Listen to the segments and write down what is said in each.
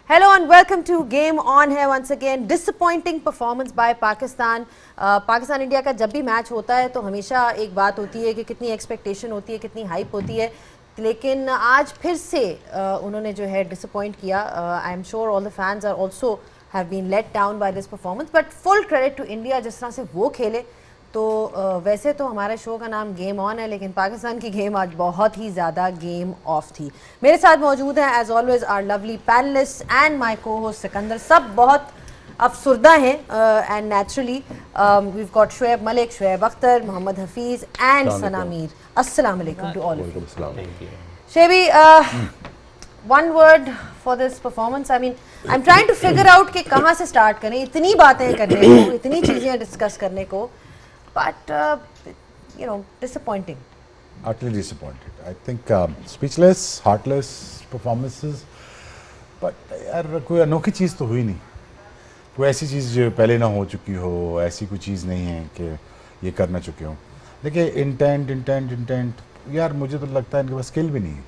Hello and welcome to Game On here once again. Disappointing performance by Pakistan. Pakistan India का जब भी match होता है तो हमेशा एक बात होती है कि कितनी एक्सपेक्टेशन होती है, कितनी हाइप होती है, लेकिन आज फिर से उन्होंने जो है डिसअपॉइंट किया. I am sure all the fans are also have been let down by this performance, but full credit to India जिस तरह से वो खेले. तो वैसे तो हमारे शो का नाम गेम ऑन है, लेकिन पाकिस्तान की गेम आज बहुत ही ज़्यादा गेम ऑफ थी. मेरे साथ मौजूद हैं as always our lovely panelist and my co host Sikandar. सब बहुत अफसुर्दा हैं and naturally we've got Shoaib Malik, Shoaib Akhtar, Mohammad Hafeez and Sana Mir. अस्सलाम वालेकुम to all of you. Shebi, one word for this performance. I mean, I'm trying to figure out कि कहाँ से start करें. इतनी बातें करने को, इतनी चीज़ें डिस्कस करने को, but disappointing. Utterly disappointed. I think speechless, heartless performances. But यार कोई अनोखी चीज़ तो हुई नहीं. कोई ऐसी चीज़ जो पहले ना हो चुकी हो, ऐसी कोई चीज़ नहीं है कि ये करना चुके हो. देखिए इंटेंट यार मुझे तो लगता है इनके पास स्किल भी नहीं है.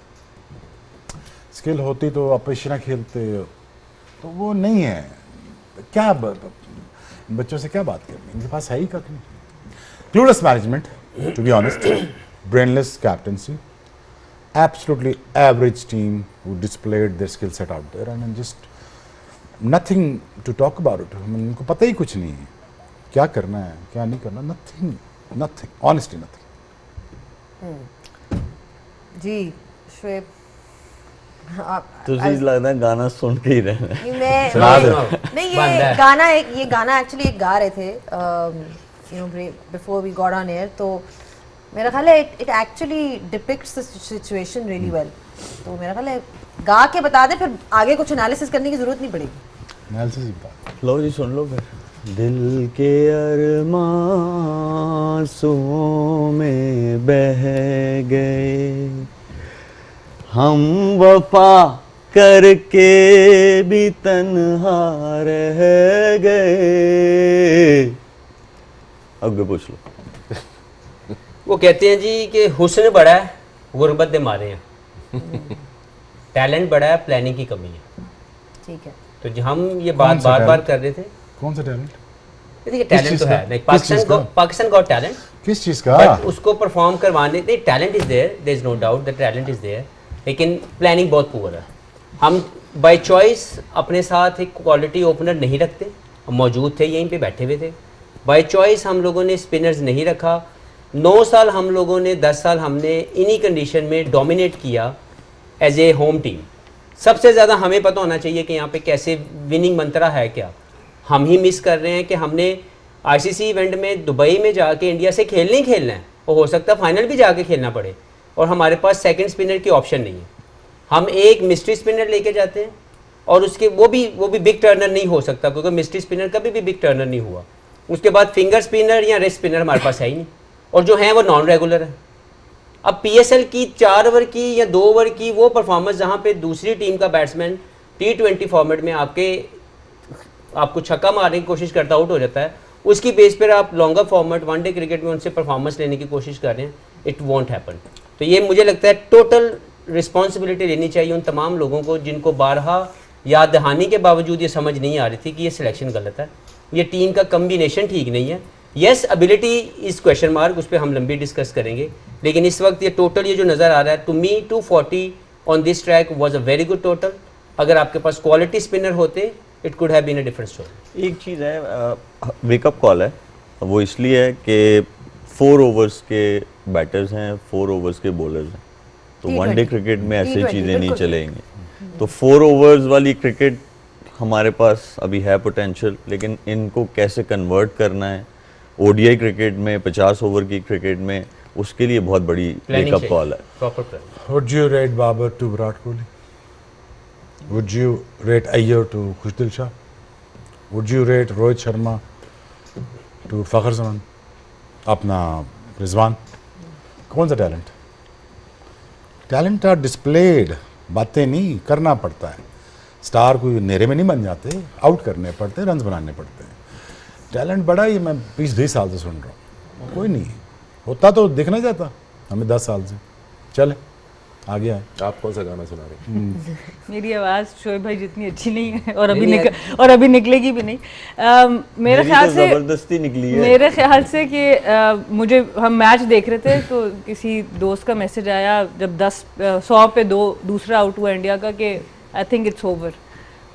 स्किल होती तो अपेशना खेलते, तो वो नहीं है. क्या बच्चों से क्या बात करनी, इनके पास है ही कख नहीं. Clueless management, to be honest, brainless captaincy, absolutely average team who displayed their skill set out there, and just nothing to talk about it. उनको पता ही कुछ नहीं है क्या करना है क्या नहीं करना. nothing, honestly nothing. जी शुएब, तुझे लगता है गाना सुन के ही रहना है. नहीं, ये गाना एक्चुअली एक गा रहे थे before we got on air, तो मेरा ख्याल है it actually depicts the situation really well. तो मेरा ख्याल है गा के बता दे, फिर आगे कुछ एनालिसिस करने की जरूरत नहीं पड़ेगी. एनालिसिस ही बता. लो जी सुन लो फिर. दिल के अरमां आंसुओं में बह गए, हम वफा करके भी तन्हा रह गए. अब पूछ लो. वो कहते हैं जी कि हुस्न बड़ा है, गुर्बत दे मारे हैं. टैलेंट बड़ा है, प्लानिंग की कमी है. ठीक है, तो जो हम ये बात बार कर रहे थे. कौन सा टैलेंट? देखिए टैलेंट तो है नहीं, पाकिस्तान गॉट टैलेंट. किस चीज़ का? बट उसको परफॉर्म करवाने नहीं, talent is there is no doubt that talent is there, लेकिन प्लानिंग बहुत पुअर है. हम बाय चॉइस अपने साथ एक क्वालिटी ओपनर नहीं रखते. हम मौजूद थे, यहीं पे बैठे हुए थे. बाय चॉइस हम लोगों ने स्पिनर्स नहीं रखा. 9 साल हम लोगों ने, 10 साल हमने इन्हीं कंडीशन में डोमिनेट किया एज ए होम टीम. सबसे ज़्यादा हमें पता होना चाहिए कि यहाँ पे कैसे विनिंग मंत्रा है. क्या हम ही मिस कर रहे हैं कि हमने आईसीसी इवेंट में दुबई में जाके इंडिया से खेलना है, और हो सकता है फाइनल भी जाके खेलना पड़े, और हमारे पास सेकंड स्पिनर की ऑप्शन नहीं है. हम एक मिस्ट्री स्पिनर लेके जाते हैं, और उसके वो भी बिग टर्नर नहीं हो सकता, क्योंकि मिस्ट्री स्पिनर कभी भी बिग टर्नर नहीं हुआ. उसके बाद फिंगर स्पिनर या रेस्ट स्पिनर हमारे पास है ही नहीं, और जो है वो नॉन रेगुलर है. अब पीएसएल की 4 ओवर की या 2 ओवर की वो परफॉर्मेंस जहाँ पे दूसरी टीम का बैट्समैन T20 फॉर्मेट में आपको छक्का मारने की कोशिश करता आउट हो जाता है, उसकी बेस पर आप लॉन्गर फॉर्मेट वनडे क्रिकेट में उनसे परफॉर्मेंस लेने की कोशिश कर रहे हैं. It won't happen. तो ये मुझे लगता है टोटल रिस्पॉन्सिबिलिटी लेनी चाहिए उन तमाम लोगों को जिनको बारहा याद दहानी के बावजूद ये समझ नहीं आ रही थी कि ये सिलेक्शन गलत है, ये टीम का कम्बिनेशन ठीक नहीं है. Yes ability is question mark, उस पर हम लंबी डिस्कस करेंगे, लेकिन इस वक्त ये टोटल ये जो नज़र आ रहा है, to me 240 on this track was a very good total. अगर आपके पास क्वालिटी स्पिनर होते it could have been a different story. एक चीज़ है, वेकअप कॉल है वो, इसलिए है कि 4 ओवर्स के बैटर्स हैं, 4 ओवर्स के बॉलर्स हैं, तो वनडे क्रिकेट में ऐसी चीज़ें नहीं चलेंगी. तो 4 ओवर्स वाली क्रिकेट हमारे पास अभी है पोटेंशियल, लेकिन इनको कैसे कन्वर्ट करना है ओडीआई क्रिकेट में, 50 ओवर की क्रिकेट में, उसके लिए बहुत बड़ी वेकअप कॉल है. Proper plan. Would you rate Babar to Virat Kohli? Would you rate Iyer to Khushdil Shah? Would you rate Rohit Sharma to Fakhar Zaman? अपना रिजवान? कौन सा टैलेंट? टैलेंट आर डिस्प्लेड, बातें नहीं करना पड़ता है. स्टार कोई नेरे में नहीं बन जाते, आउट करने पड़ते, रन्स बनाने पड़ते हैं. टैलेंट बड़ा ही मैं 20-20 साल से सुन रहा हूँ, कोई नहीं होता तो दिख नहीं जाता हमें 10 साल से. चले आ गया है। आप कौन सा गाना सुना रहे हैं? मेरी आवाज़ शोएब भाई जितनी अच्छी नहीं है और अभी निकलेगी भी नहीं। मेरे मेरी ख्याल तो से जबरदस्ती निकली है। मेरे ख्याल से कि मुझे हम मैच देख रहे थे तो किसी दोस्त का मैसेज आया जब 100 पे 2 दूसरा आउट हुआ इंडिया का कि आई थिंक इट्स ओवर।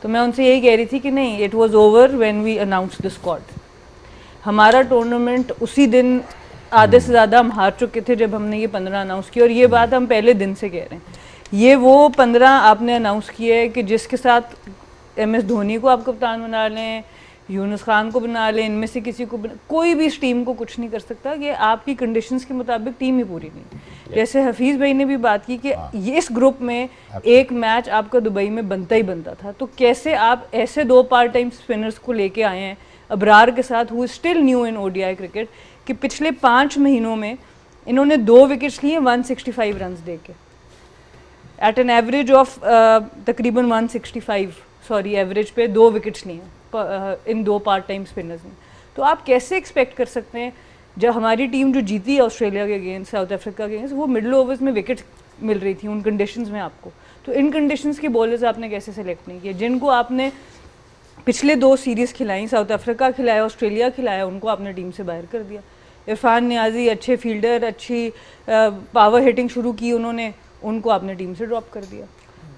तो मैं उनसे यही कह रही थी कि नहीं, it was over when we announce the squad. हमारा टूर्नामेंट उसी दिन आधे से ज़्यादा हम हार चुके थे जब हमने ये 15 अनाउंस किया, और ये बात हम पहले दिन से कह रहे हैं। ये वो 15 आपने अनाउंस किए है कि जिसके साथ MS धोनी को आप कप्तान बना लें, यूनुस खान को बना लें, इनमें से किसी को कोई भी इस टीम को कुछ नहीं कर सकता कि आपकी कंडीशंस के मुताबिक टीम ही पूरी नहीं। जैसे हफीज़ भाई ने भी बात की कि ये इस ग्रुप में एक मैच आपका दुबई में बनता ही बनता था, तो कैसे आप ऐसे 2 पार्ट टाइम स्पिनर्स को लेके आए हैं अबरार के साथ, who still new in ODI cricket, कि पिछले 5 महीनों में इन्होंने 2 विकेट्स लिए 165 रन्स दे के, एट एन एवरेज ऑफ तकरीबन 165 एवरेज पे 2 विकेट्स लिए इन 2 पार्ट टाइम स्पिनर्स ने। तो आप कैसे एक्सपेक्ट कर सकते हैं जब हमारी टीम जो जीती है ऑस्ट्रेलिया के अगेंस्ट, साउथ अफ्रीका के अगेंस्ट, वो मिडल ओवर्स में विकेट्स मिल रही थी उन कंडीशंस में आपको, तो इन कंडीशंस के बॉलर्स आपने कैसे सेलेक्ट नहीं किए जिनको आपने पिछले 2 सीरीज़ खिलाई, साउथ अफ्रीका खिलाया, ऑस्ट्रेलिया खिलाया, उनको आपने टीम से बाहर कर दिया। इरफान नियाजी अच्छे फील्डर, अच्छी पावर हिटिंग शुरू की उन्होंने, उनको आपने टीम से ड्रॉप कर दिया।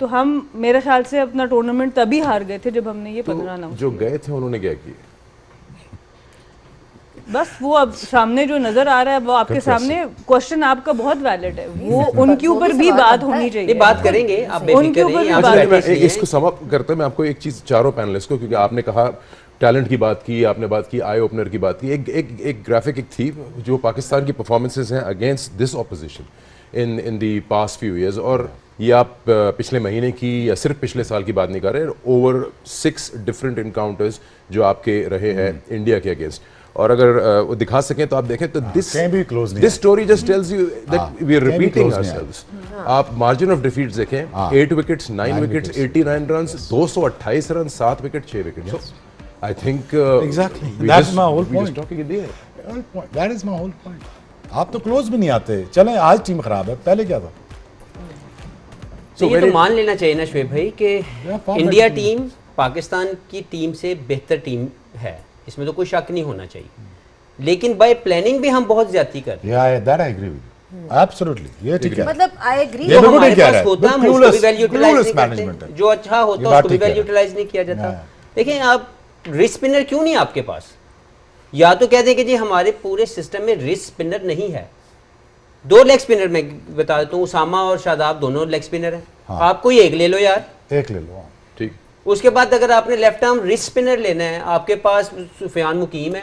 तो हम मेरे ख्याल से अपना टूर्नामेंट तभी हार गए थे जब हमने ये 15 अनाउंस जो गए थे उन्होंने क्या किया? बस वो अब सामने जो नजर आ रहा है वो आपके सामने, क्वेश्चन आपका बहुत वैलिड है, वो उनके ऊपर भी बात होनी चाहिए। ये बात करेंगे आप उनके बेफिक्र ऊपर रहिए, भी आप बात अच्छा, मैं इसलिए इसको सम अप करते हैं। मैं आपको एक चीज़, चारों पैनलिस्ट को, क्योंकि आपने कहा टैलेंट की बात की, आपने बात की आई ओपनर की बात की, एक ग्राफिक एक थी जो पाकिस्तान की परफॉर्मेंसेज हैं against this opposition in the past few years, और ये आप पिछले महीने की या सिर्फ पिछले साल की बात नहीं कर रहे, ओवर 6 डिफरेंट इनकाउंटर्स जो आपके रहे हैं इंडिया के अगेंस्ट। और अगर वो दिखा सकें तो आप देखें तो कहीं भी close नहीं this story just tells you that we are कहीं भी रिपीटिंग close नहीं आवरसेल्व्स। आप मार्जिन ऑफ डिफीट देखें, 8 wickets, 9 wickets, 89 runs, 228 run, 7 wicket, 6 wicket. So I think Exactly. That's my whole point. Talking in the air. That is my whole point. आप तो close भी नहीं आते। चलें, आज टीम खराब है, पहले क्या था? तो ये तो मान लेना चाहिए ना शोएब भाई कि format India team. Team Pakistan की टीम से बेहतर टीम है, इसमें तो कोई शक नहीं होना चाहिए, लेकिन बाय प्लानिंग भी हम बहुत ज्यादा कर रहे हैं। Yeah, that I agree with you. Absolutely. ये ठीक है। मतलब आई एग्री। ये जो बिल्कुल हमारे ठीक कह पास रहा है। होता है हम Clueless- उसको भी वैल्यू यूटिलाइज clueless नहीं management करते, है। जो अच्छा ये होता है बात उसको भी ठीक कह वैल्यू रहे हैं। यूटिलाइज नहीं किया जाता। हाँ। देखिए आप रिस्ट स्पिनर क्यों नहीं आपके पास, या तो कह दें कि जी हमारे पूरे सिस्टम में रिस्ट स्पिनर नहीं है। 2 लेग स्पिनर मैं बता देता हूँ, उसामा और शादाब दोनों लेग स्पिनर हैं। हाँ। आप कोई एक ले लो यार, एक ले लो। ठीक। उसके बाद अगर आपने लेफ्ट आर्म रिस्ट स्पिनर लेना है, आपके पास सुफियान मुकीम है,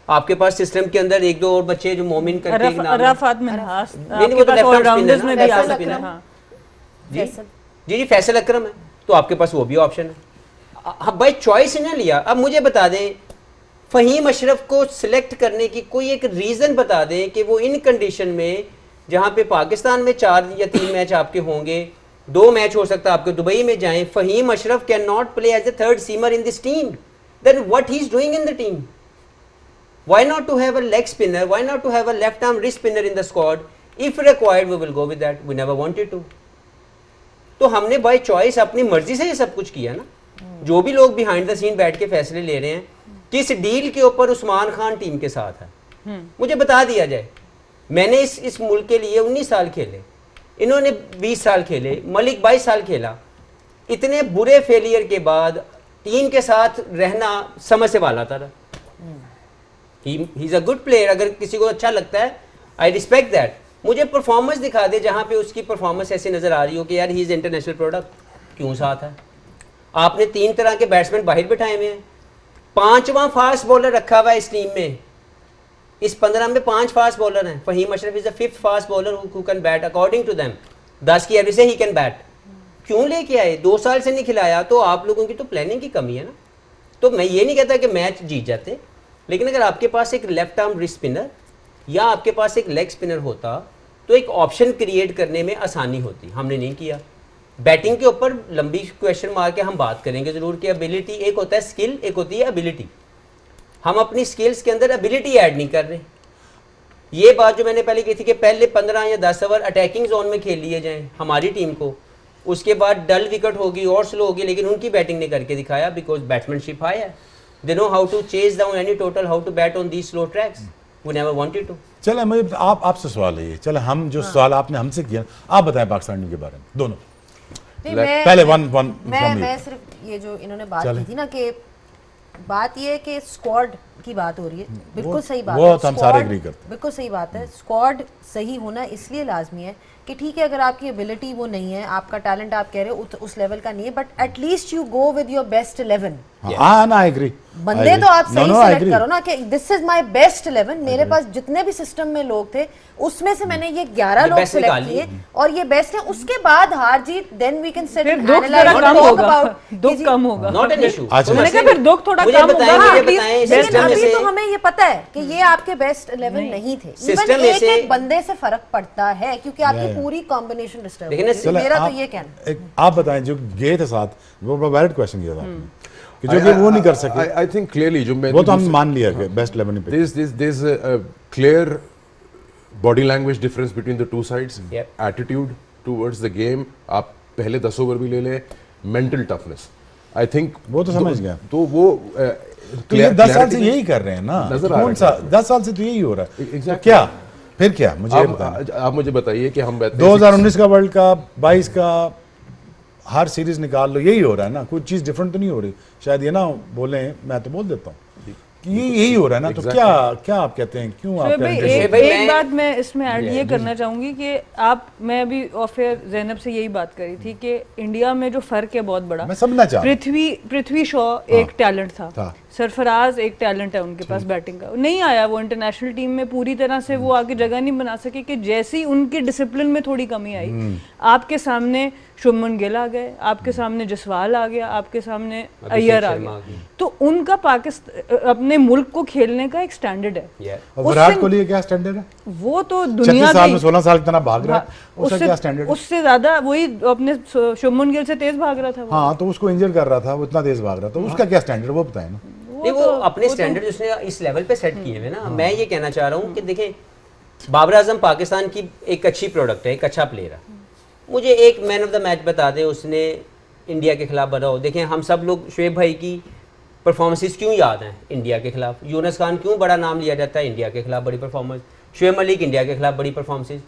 आपके पास सिस्टम के अंदर 1-2 और बच्चे जो मोमिन करके एक नाम है। अराफात मिनहास नहीं, आपके वो तो पास left arm ऑलराउंडर्स spinner में है भी ना, आ फैसल सकते हैं। अकरम। हाँ जी जी जी फैसल अकरम है, तो आपके पास वो भी ऑप्शन है। हाँ बाई चॉइस ना लिया। अब मुझे बता दें, फ़हीम अशरफ को सिलेक्ट करने की कोई एक रीज़न बता दें कि वो इन कंडीशन में, जहाँ पे पाकिस्तान में 4 या 3 मैच आपके होंगे, 2 मैच हो सकता है आपके दुबई में जाएं, Faheem Ashraf can not play as a third seamer in this team, then what he is doing in the team? Why not to have a leg spinner? Why not to have a left arm wrist spinner in the squad? If required, we will go with that. We never wanted to. तो हमने by choice अपनी मर्जी से ये सब कुछ किया ना। जो भी लोग बिहाइंड द सीन बैठ के फैसले ले रहे हैं, किस डील के ऊपर उस्मान खान टीम के साथ है, मुझे बता दिया जाए। मैंने इस मुल्क के लिए 19 साल खेले, इन्होंने 20 साल खेले, मलिक 22 साल खेला। इतने बुरे फेलियर के बाद टीम के साथ रहना समझ से वाला था। He is a good player, अगर किसी को अच्छा लगता है आई रिस्पेक्ट दैट। मुझे परफॉर्मेंस दिखा दे जहाँ पे उसकी परफॉर्मेंस ऐसी नज़र आ रही हो कि यार ही इज़ इंटरनेशनल प्रोडक्ट, क्यों साथ है? आपने 3 तरह के बैट्समैन बाहर बिठाए हुए हैं, 5वां फास्ट बॉलर रखा हुआ है इस टीम में। इस 15 में 5 फास्ट बॉलर हैं। Faheem Ashraf is the 5th fast bowler who can bat according to them. 10 की एवरेज से ही कैन बैट। क्यों लेके आए? 2 साल से नहीं खिलाया, तो आप लोगों की तो प्लानिंग की कमी है ना। तो मैं ये नहीं कहता कि मैच जीत जाते, लेकिन अगर आपके पास एक लेफ्ट आर्म रिस्ट स्पिनर या आपके पास एक लेग स्पिनर होता तो एक ऑप्शन क्रिएट करने में आसानी होती। हमने नहीं किया। बैटिंग के ऊपर लंबी क्वेश्चन मार के हम बात करेंगे ज़रूर कि एबिलिटी, एक होता है स्किल, एक होती है एबिलिटी। हम अपनी स्किल्स के अंदर एबिलिटी ऐड नहीं कर रहे। ये बात जो मैंने पहले की थी कि पहले 15 या 10 ओवर अटैकिंग जोन में खेल लिए जाएं हमारी टीम को, उसके बाद डल विकेट होगी और स्लो होगी, लेकिन उनकी बैटिंग ने करके दिखाया बिकॉज बैट्समैनशिप हाई है, they know how to chase down any total, how to bat on these slow tracks, we never wanted to. चले मुझे आपसे सवाल है ये, चले हम जो सवाल आपने हमसे किया आप बताएं पाकिस्तान टीम के बारे में दोनों। नहीं, पहले वन मैं सिर्फ ये जो इन्होंने बात की थी ना कि बात ये है कि स्क्वाड की बात हो रही है, बिल्कुल सही बात वो है, तो हम सारे स्क्वाड agree करते हैं। बिल्कुल सही बात है। स्क्वाड सही होना इसलिए लाजमी है कि ठीक है अगर आपकी एबिलिटी वो नहीं है, आपका टैलेंट आप कह रहे हो उस लेवल का नहीं है, but at least you go with your best 11। हाँ ना, आई एग्री। बंदे तो आप सही सेलेक्ट करो ना कि दिस इज माय बेस्ट 11। मेरे पास जितने भी सिस्टम में लोग थे उसमें से मैंने ये 11 लोग best सेलेक्ट निकाल किए लिए। और ये बेस्ट है। उसके बाद हार जीत देन वी कैन सेट फिर दुख थोड़ा कम होगा, दुख कम होगा। Not an issue. अच्छा। मैंने कहा फिर दुख थोड़ा मुझे कम बताएं, होगा, मुझे at least बताएं, लेकिन सिस्टम में अभी से तो हमें ये पता है कि ये आपके बेस्ट 11 नहीं थे। सिस्टम इवन में एक से- एक बंदे से फर्क पड़ता है क्योंकि आपकी पूरी कॉम्बिनेशन डिस्टर्ब लेकिन है। चले, मेरा तो आप- ये कहना। एक आप बताएं जो गए थे साथ, वो वैलिड क्वेश्चन किया था आपने, कि जो कि वो नहीं कर सके, आई थिंक क्लियरली जो मैं वो तो हम मान लिया कि बेस्ट 11 पे। there's a clear body language difference between the two sides. Yep. Attitude towards the game, आप पहले 10 ओवर भी ले लें, mental toughness, I think वो तो समझ गया। तो वो तो ये 10 साल से यही कर रहे हैं ना, नजर आ कौन रहा सा 10 साल से तो यही हो रहा है। Exactly. तो क्या फिर क्या मुझे ये बताएं। आप मुझे बताइए कि हम 2019 का वर्ल्ड कप, 22 का हर सीरीज निकाल लो, यही हो रहा है ना, कोई चीज डिफरेंट तो नहीं हो रही। शायद ये ना बोले, मैं तो बोल देता हूँ कि ये यही हो रहा है ना। तो क्या क्या आप कहते हैं, क्यों आप शोएब भाई, कहते हैं? एक भाई, एक मैं- बात मैं इसमें ऐड ये करना चाहूंगी कि मैं अभी ऑफ एयर जैनब से यही बात करी थी कि इंडिया में जो फर्क है बहुत बड़ा। मैं समझना चाह रहा हूं। पृथ्वी शॉ एक टैलेंट था, सरफराज एक टैलेंट है उनके पास बैटिंग का, नहीं आया वो इंटरनेशनल टीम में पूरी तरह से, वो आगे जगह नहीं बना सके कि जैसे ही उनके डिसिप्लिन में थोड़ी कमी आई, आपके सामने शुभमन गिल आ गए, आपके सामने जसवाल आ गया, आपके सामने अय्यर आ शर्मा आ गया, तो उनका पाकिस्तान अपने मुल्क को खेलने का एक स्टैंडर्ड है। Yeah. और विराट कोहली का क्या स्टैंडर्ड है? वो तो 36 दुनिया साल की- में 16 साल कितना भाग रहा है, हाँ, उसका क्या स्टैंडर्ड है? उससे ज्यादा वही अपने शुभमन गिल से तेज भाग रहा था वो। हाँ, तो उसको इंजर कर रहा था, वो इतना तेज भाग रहा था, उसका क्या स्टैंडर्ड वो बताएं ना। नहीं, वो अपने स्टैंडर्ड उसने इस लेवल पे सेट किए हुए ना। मैं ये कहना चाह रहा हूँ कि देखें, बाबर आजम पाकिस्तान की एक अच्छी प्रोडक्ट है, एक अच्छा प्लेयर है। मुझे एक मैन ऑफ द मैच बता दे उसने इंडिया के खिलाफ बना हो। देखें, हम सब लोग शोएब भाई की परफॉर्मेंसेस क्यों याद हैं इंडिया के खिलाफ, यूनुस खान क्यों बड़ा नाम लिया जाता है इंडिया के खिलाफ बड़ी परफॉर्मेंस, शुएब मलिक इंडिया के खिलाफ बड़ी परफॉर्मेंसेस।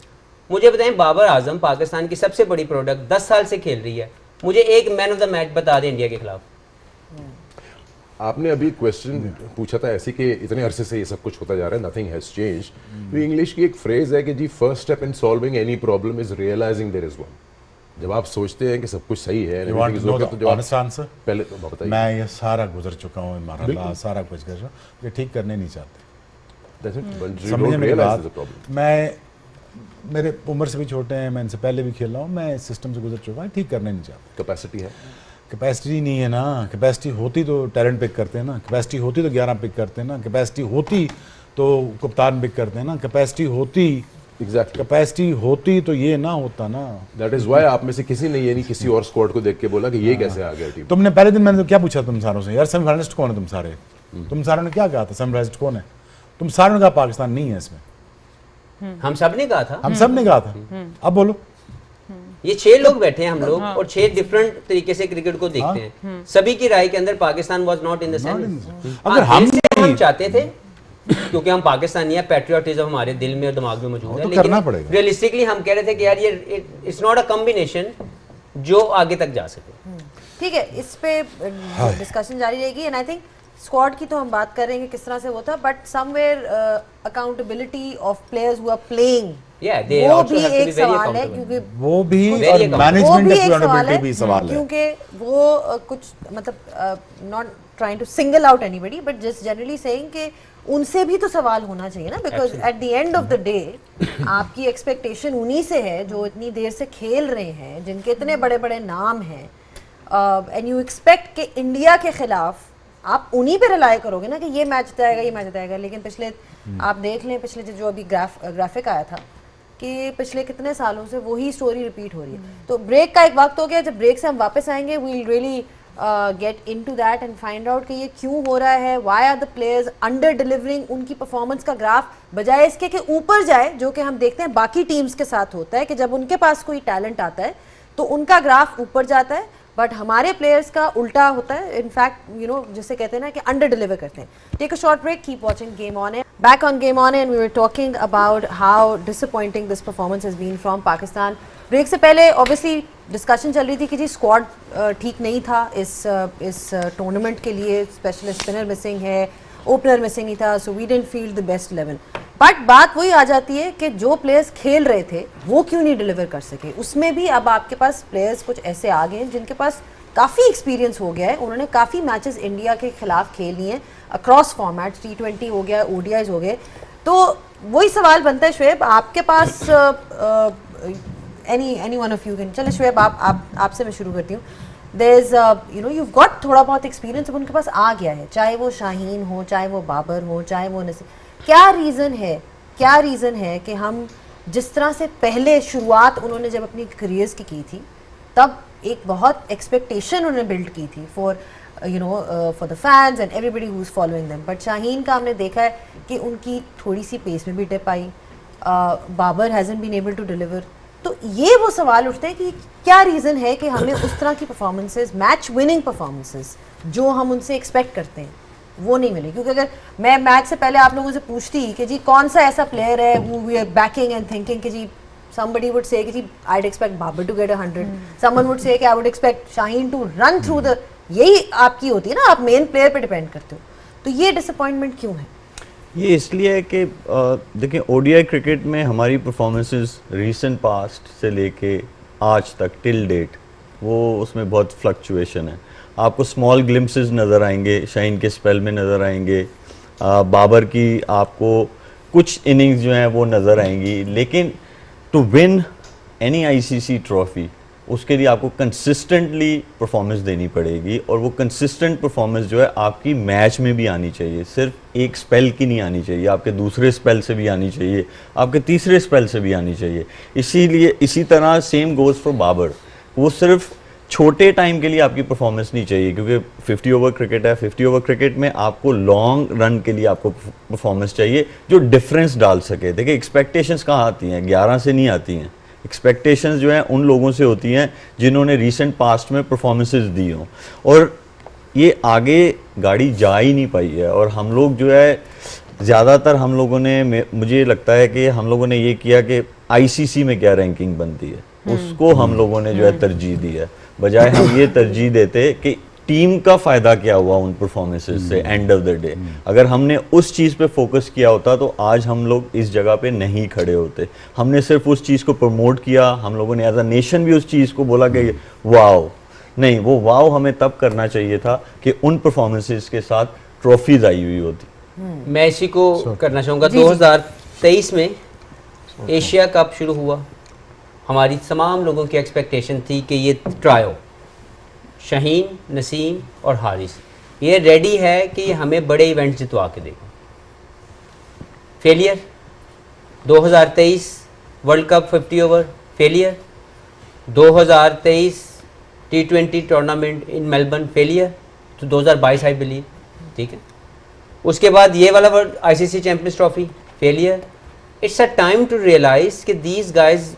मुझे बताएं, बाबर आजम पाकिस्तान की सबसे बड़ी प्रोडक्ट 10 साल से खेल रही है, मुझे एक मैन ऑफ द मैच बता दे इंडिया के खिलाफ। आपने अभी क्वेश्चन पूछा था ऐसे कि इतने अरसे से ये सब कुछ होता जा रहा है, नथिंग हैज चेंज्ड। इंग्लिश की एक फ्रेज है कि जी first step in solving any problem is realizing there is one. जब आप सोचते हैं कि सब कुछ सही है, You want to know the तो जवाब honest answer? पहले तो बताइए। मैं ये सारा गुजर चुका हूँ, मारा सारा कुछ कर रहा हूँ, ये ठीक करने नहीं चाहते। That's it. But you समझिए don't मेरी realize there's a बात, problem. मैं मेरे उम्र से भी छोटे हैं, मैं इनसे पहले भी खेल रहा हूँ, मैं इस सिस्टम से गुजर चुका हूँ, ठीक करने नहीं चाहते। कैपेसिटी है, कैपेसिटी नहीं है ना, कैपेसिटी होती तो टैलेंट पिक करते हैं ना, कैपेसिटी होती तो 11 पिक करते हैं ना, कैपेसिटी होती तो कप्तान पिक करते हैं ना, कैपेसिटी होती एग्जैक्टली कैपेसिटी होती तो ये ना होता ना। दैट इज व्हाई आप में से किसी ने ये नहीं किसी और स्क्वाड को देख के बोला कि ये कैसे आ गया टीम। तुमने पहले दिन मैंने तो क्या पूछा तुम सारों से, यार सेमीफाइनलिस्ट कौन है तुम सारे? तुम सारों ने क्या कहा था सेमीफाइनलिस्ट कौन है? तुम सारों ने कहा पाकिस्तान नहीं है इसमें। हम सब ने कहा था, हम सब ने कहा था। अब बोलो। ये 6 लोग बैठे हैं हम लोग और 6 डिफरेंट तरीके से क्रिकेट को देखते हैं। सभी की राय के अंदर Pakistan was not in the sense. अगर हम चाहते थे क्योंकि हम पाकिस्तानी हैं, पैट्रियोटिज्म हमारे दिल में और दिमाग में मौजूद है, तो करना लेकिन पड़ेगा। रियलिस्टिकली हम कह रहे थे कि यार ये इट्स नॉट अ कॉम्बिनेशन जो आगे तक जा सके। ठीक है, इस पे डिस्कशन जारी रहेगी एंड आई थिंक स्क्वाड की तो हम बात करेंगे किस तरह से वो था, but somewhere accountability of players who are playing Yeah, they वो also भी have to be एक very सवाल है accountable. क्योंकि वो भी Very और accountable. मैनेजमेंट वो भी एक सवाल अकाउंटेबिलिटी है भी सवाल है। क्योंकि वो कुछ मतलब not trying to single out anybody but just generally saying कि उनसे भी तो सवाल होना चाहिए ना, because at the end of the day आपकी एक्सपेक्टेशन उन्हीं से है जो इतनी देर से खेल रहे हैं, जिनके इतने बड़े बड़े नाम हैं, एंड यू एक्सपेक्ट कि इंडिया के खिलाफ आप उन्हीं पे रिलाई करोगे ना कि ये मैच जिताएगा, ये मैच जिताएगा। लेकिन पिछले आप देख लें, पिछले जो अभी ग्राफिक आया था कि पिछले कितने सालों से वही स्टोरी रिपीट हो रही है। तो ब्रेक का एक वक्त हो गया, जब ब्रेक से हम वापस आएंगे we will really get into that and find out कि ये क्यों हो रहा है, why are the players under delivering, उनकी परफॉर्मेंस का ग्राफ बजाय इसके कि ऊपर जाए, जो कि हम देखते हैं बाकी टीम्स के साथ होता है कि जब उनके पास कोई टैलेंट आता है तो उनका ग्राफ ऊपर जाता है, बट हमारे प्लेयर्स का उल्टा होता है. इनफैक्ट यू नो जिसे कहते हैं ना कि अंडर डिलीवर करते हैं. Take a short break, keep watching game on है. बैक ऑन गेम ऑन है and we were talking about how disappointing this performance has been from Pakistan. Break से पहले ऑब्वियसली डिस्कशन चल रही थी कि जी स्क्वाड ठीक नहीं था इस टूर्नामेंट के लिए. स्पेशलिस्ट स्पिनर मिसिंग है, ओपनर मिसिंग ही था, so we didn't feel the best 11. But बात वही आ जाती है कि जो प्लेयर्स खेल रहे थे वो क्यों नहीं डिलीवर कर सके. उसमें भी अब आपके पास प्लेयर्स कुछ ऐसे आ गए हैं जिनके पास काफ़ी एक्सपीरियंस हो गया है, उन्होंने काफ़ी मैचेस इंडिया के खिलाफ खेल लिए हैं अक्रॉस फॉर्मेट्स, T20 हो गया, ODIs हो गए. तो वही सवाल बनता है शुएब, आपके पास any one of you can. चलो शुएब आपसे मैं शुरू करती हूँ. There is you know you got थोड़ा बहुत एक्सपीरियंस अब उनके पास आ गया है, चाहे वो शाहीन हो, चाहे वो बाबर हो, चाहे वो नसीम. क्या रीज़न है कि हम जिस तरह से पहले शुरुआत उन्होंने जब अपनी करियर्स की थी तब एक बहुत एक्सपेक्टेशन उन्होंने बिल्ड की थी for you know for the fans and everybody who is following them. But Shaheen का हमने देखा है कि उनकी थोड़ी सी पेस में भी टिप आई, Babar hasn't been able to deliver. तो ये वो सवाल उठते हैं कि क्या रीज़न है कि हमें उस तरह की परफॉर्मेंसेज, मैच विनिंग परफॉर्मेंसेज जो हम उनसे एक्सपेक्ट करते हैं वो नहीं मिले. क्योंकि अगर मैं मैच से पहले आप लोगों से पूछती कि जी कौन सा ऐसा प्लेयर है who we are backing and thinking कि जी somebody would say कि जी I'd expect Babar to get 100, someone would say कि I would expect Shaheen to run through the, यही आपकी होती है ना, आप मेन प्लेयर पे डिपेंड करते हो. तो ये डिसअपॉइंटमेंट क्यों है? ये इसलिए है कि देखिए ODI क्रिकेट में हमारी परफॉर्मेंसेस रीसेंट पास्ट से लेके आज तक टिल डेट वो उसमें बहुत फ्लक्चुएशन है. आपको स्मॉल ग्लिम्पसेस नज़र आएंगे, शाहीन के स्पेल में नज़र आएंगे, बाबर की आपको कुछ इनिंग्स जो हैं वो नज़र आएंगी. लेकिन to win any ICC trophy उसके लिए आपको कंसिस्टेंटली परफॉर्मेंस देनी पड़ेगी, और वो कंसिस्टेंट परफॉर्मेंस जो है आपकी मैच में भी आनी चाहिए. सिर्फ एक स्पेल की नहीं आनी चाहिए, आपके दूसरे स्पेल से भी आनी चाहिए, आपके तीसरे स्पेल से भी आनी चाहिए. इसीलिए इसी तरह सेम गोज़ फॉर बाबर. वो सिर्फ छोटे टाइम के लिए आपकी परफॉर्मेंस नहीं चाहिए, क्योंकि 50 ओवर क्रिकेट है. 50 ओवर क्रिकेट में आपको लॉन्ग रन के लिए आपको परफॉर्मेंस चाहिए जो डिफरेंस डाल सके. देखिए एक्सपेक्टेशंस कहाँ आती हैं, 11 से नहीं आती हैं. एक्सपेक्टेशंस जो हैं उन लोगों से होती हैं जिन्होंने रीसेंट पास्ट में परफॉर्मेंसेस दी हों, और ये आगे गाड़ी जा ही नहीं पाई है. और हम लोग जो है ज़्यादातर हम लोगों ने, मुझे लगता है कि हम लोगों ने ये किया कि ICC में क्या रैंकिंग बनती है उसको हम लोगों ने जो है तरजीह दी है, बजाय हम ये तरजीह देते कि टीम का फ़ायदा क्या हुआ उन परफॉर्मेंसेस से एंड ऑफ द डे. अगर हमने उस चीज़ पे फोकस किया होता तो आज हम लोग इस जगह पे नहीं खड़े होते. हमने सिर्फ उस चीज़ को प्रमोट किया, हम लोगों ने एज अ नेशन भी उस चीज़ को बोला कि वाओ. नहीं, वो वाओ हमें तब करना चाहिए था कि उन परफॉर्मेंसेस के साथ ट्रॉफीज आई हुई होती. मैं इसी को करना चाहूँगा. 2023 में एशिया कप शुरू हुआ, हमारी तमाम लोगों की एक्सपेक्टेशन थी कि ये ट्रायो शाहीन, नसीम और हारिस ये रेडी है कि हमें बड़े इवेंट्स जितवा के देगा. Failure. 2023 world cup 50 over failure. 2023 T20 tournament in Melbourne failure. तो 2022 आई बिलीव, ठीक है. उसके बाद ये वाला ICC Champions Trophy failure. It's a time to realize कि these guys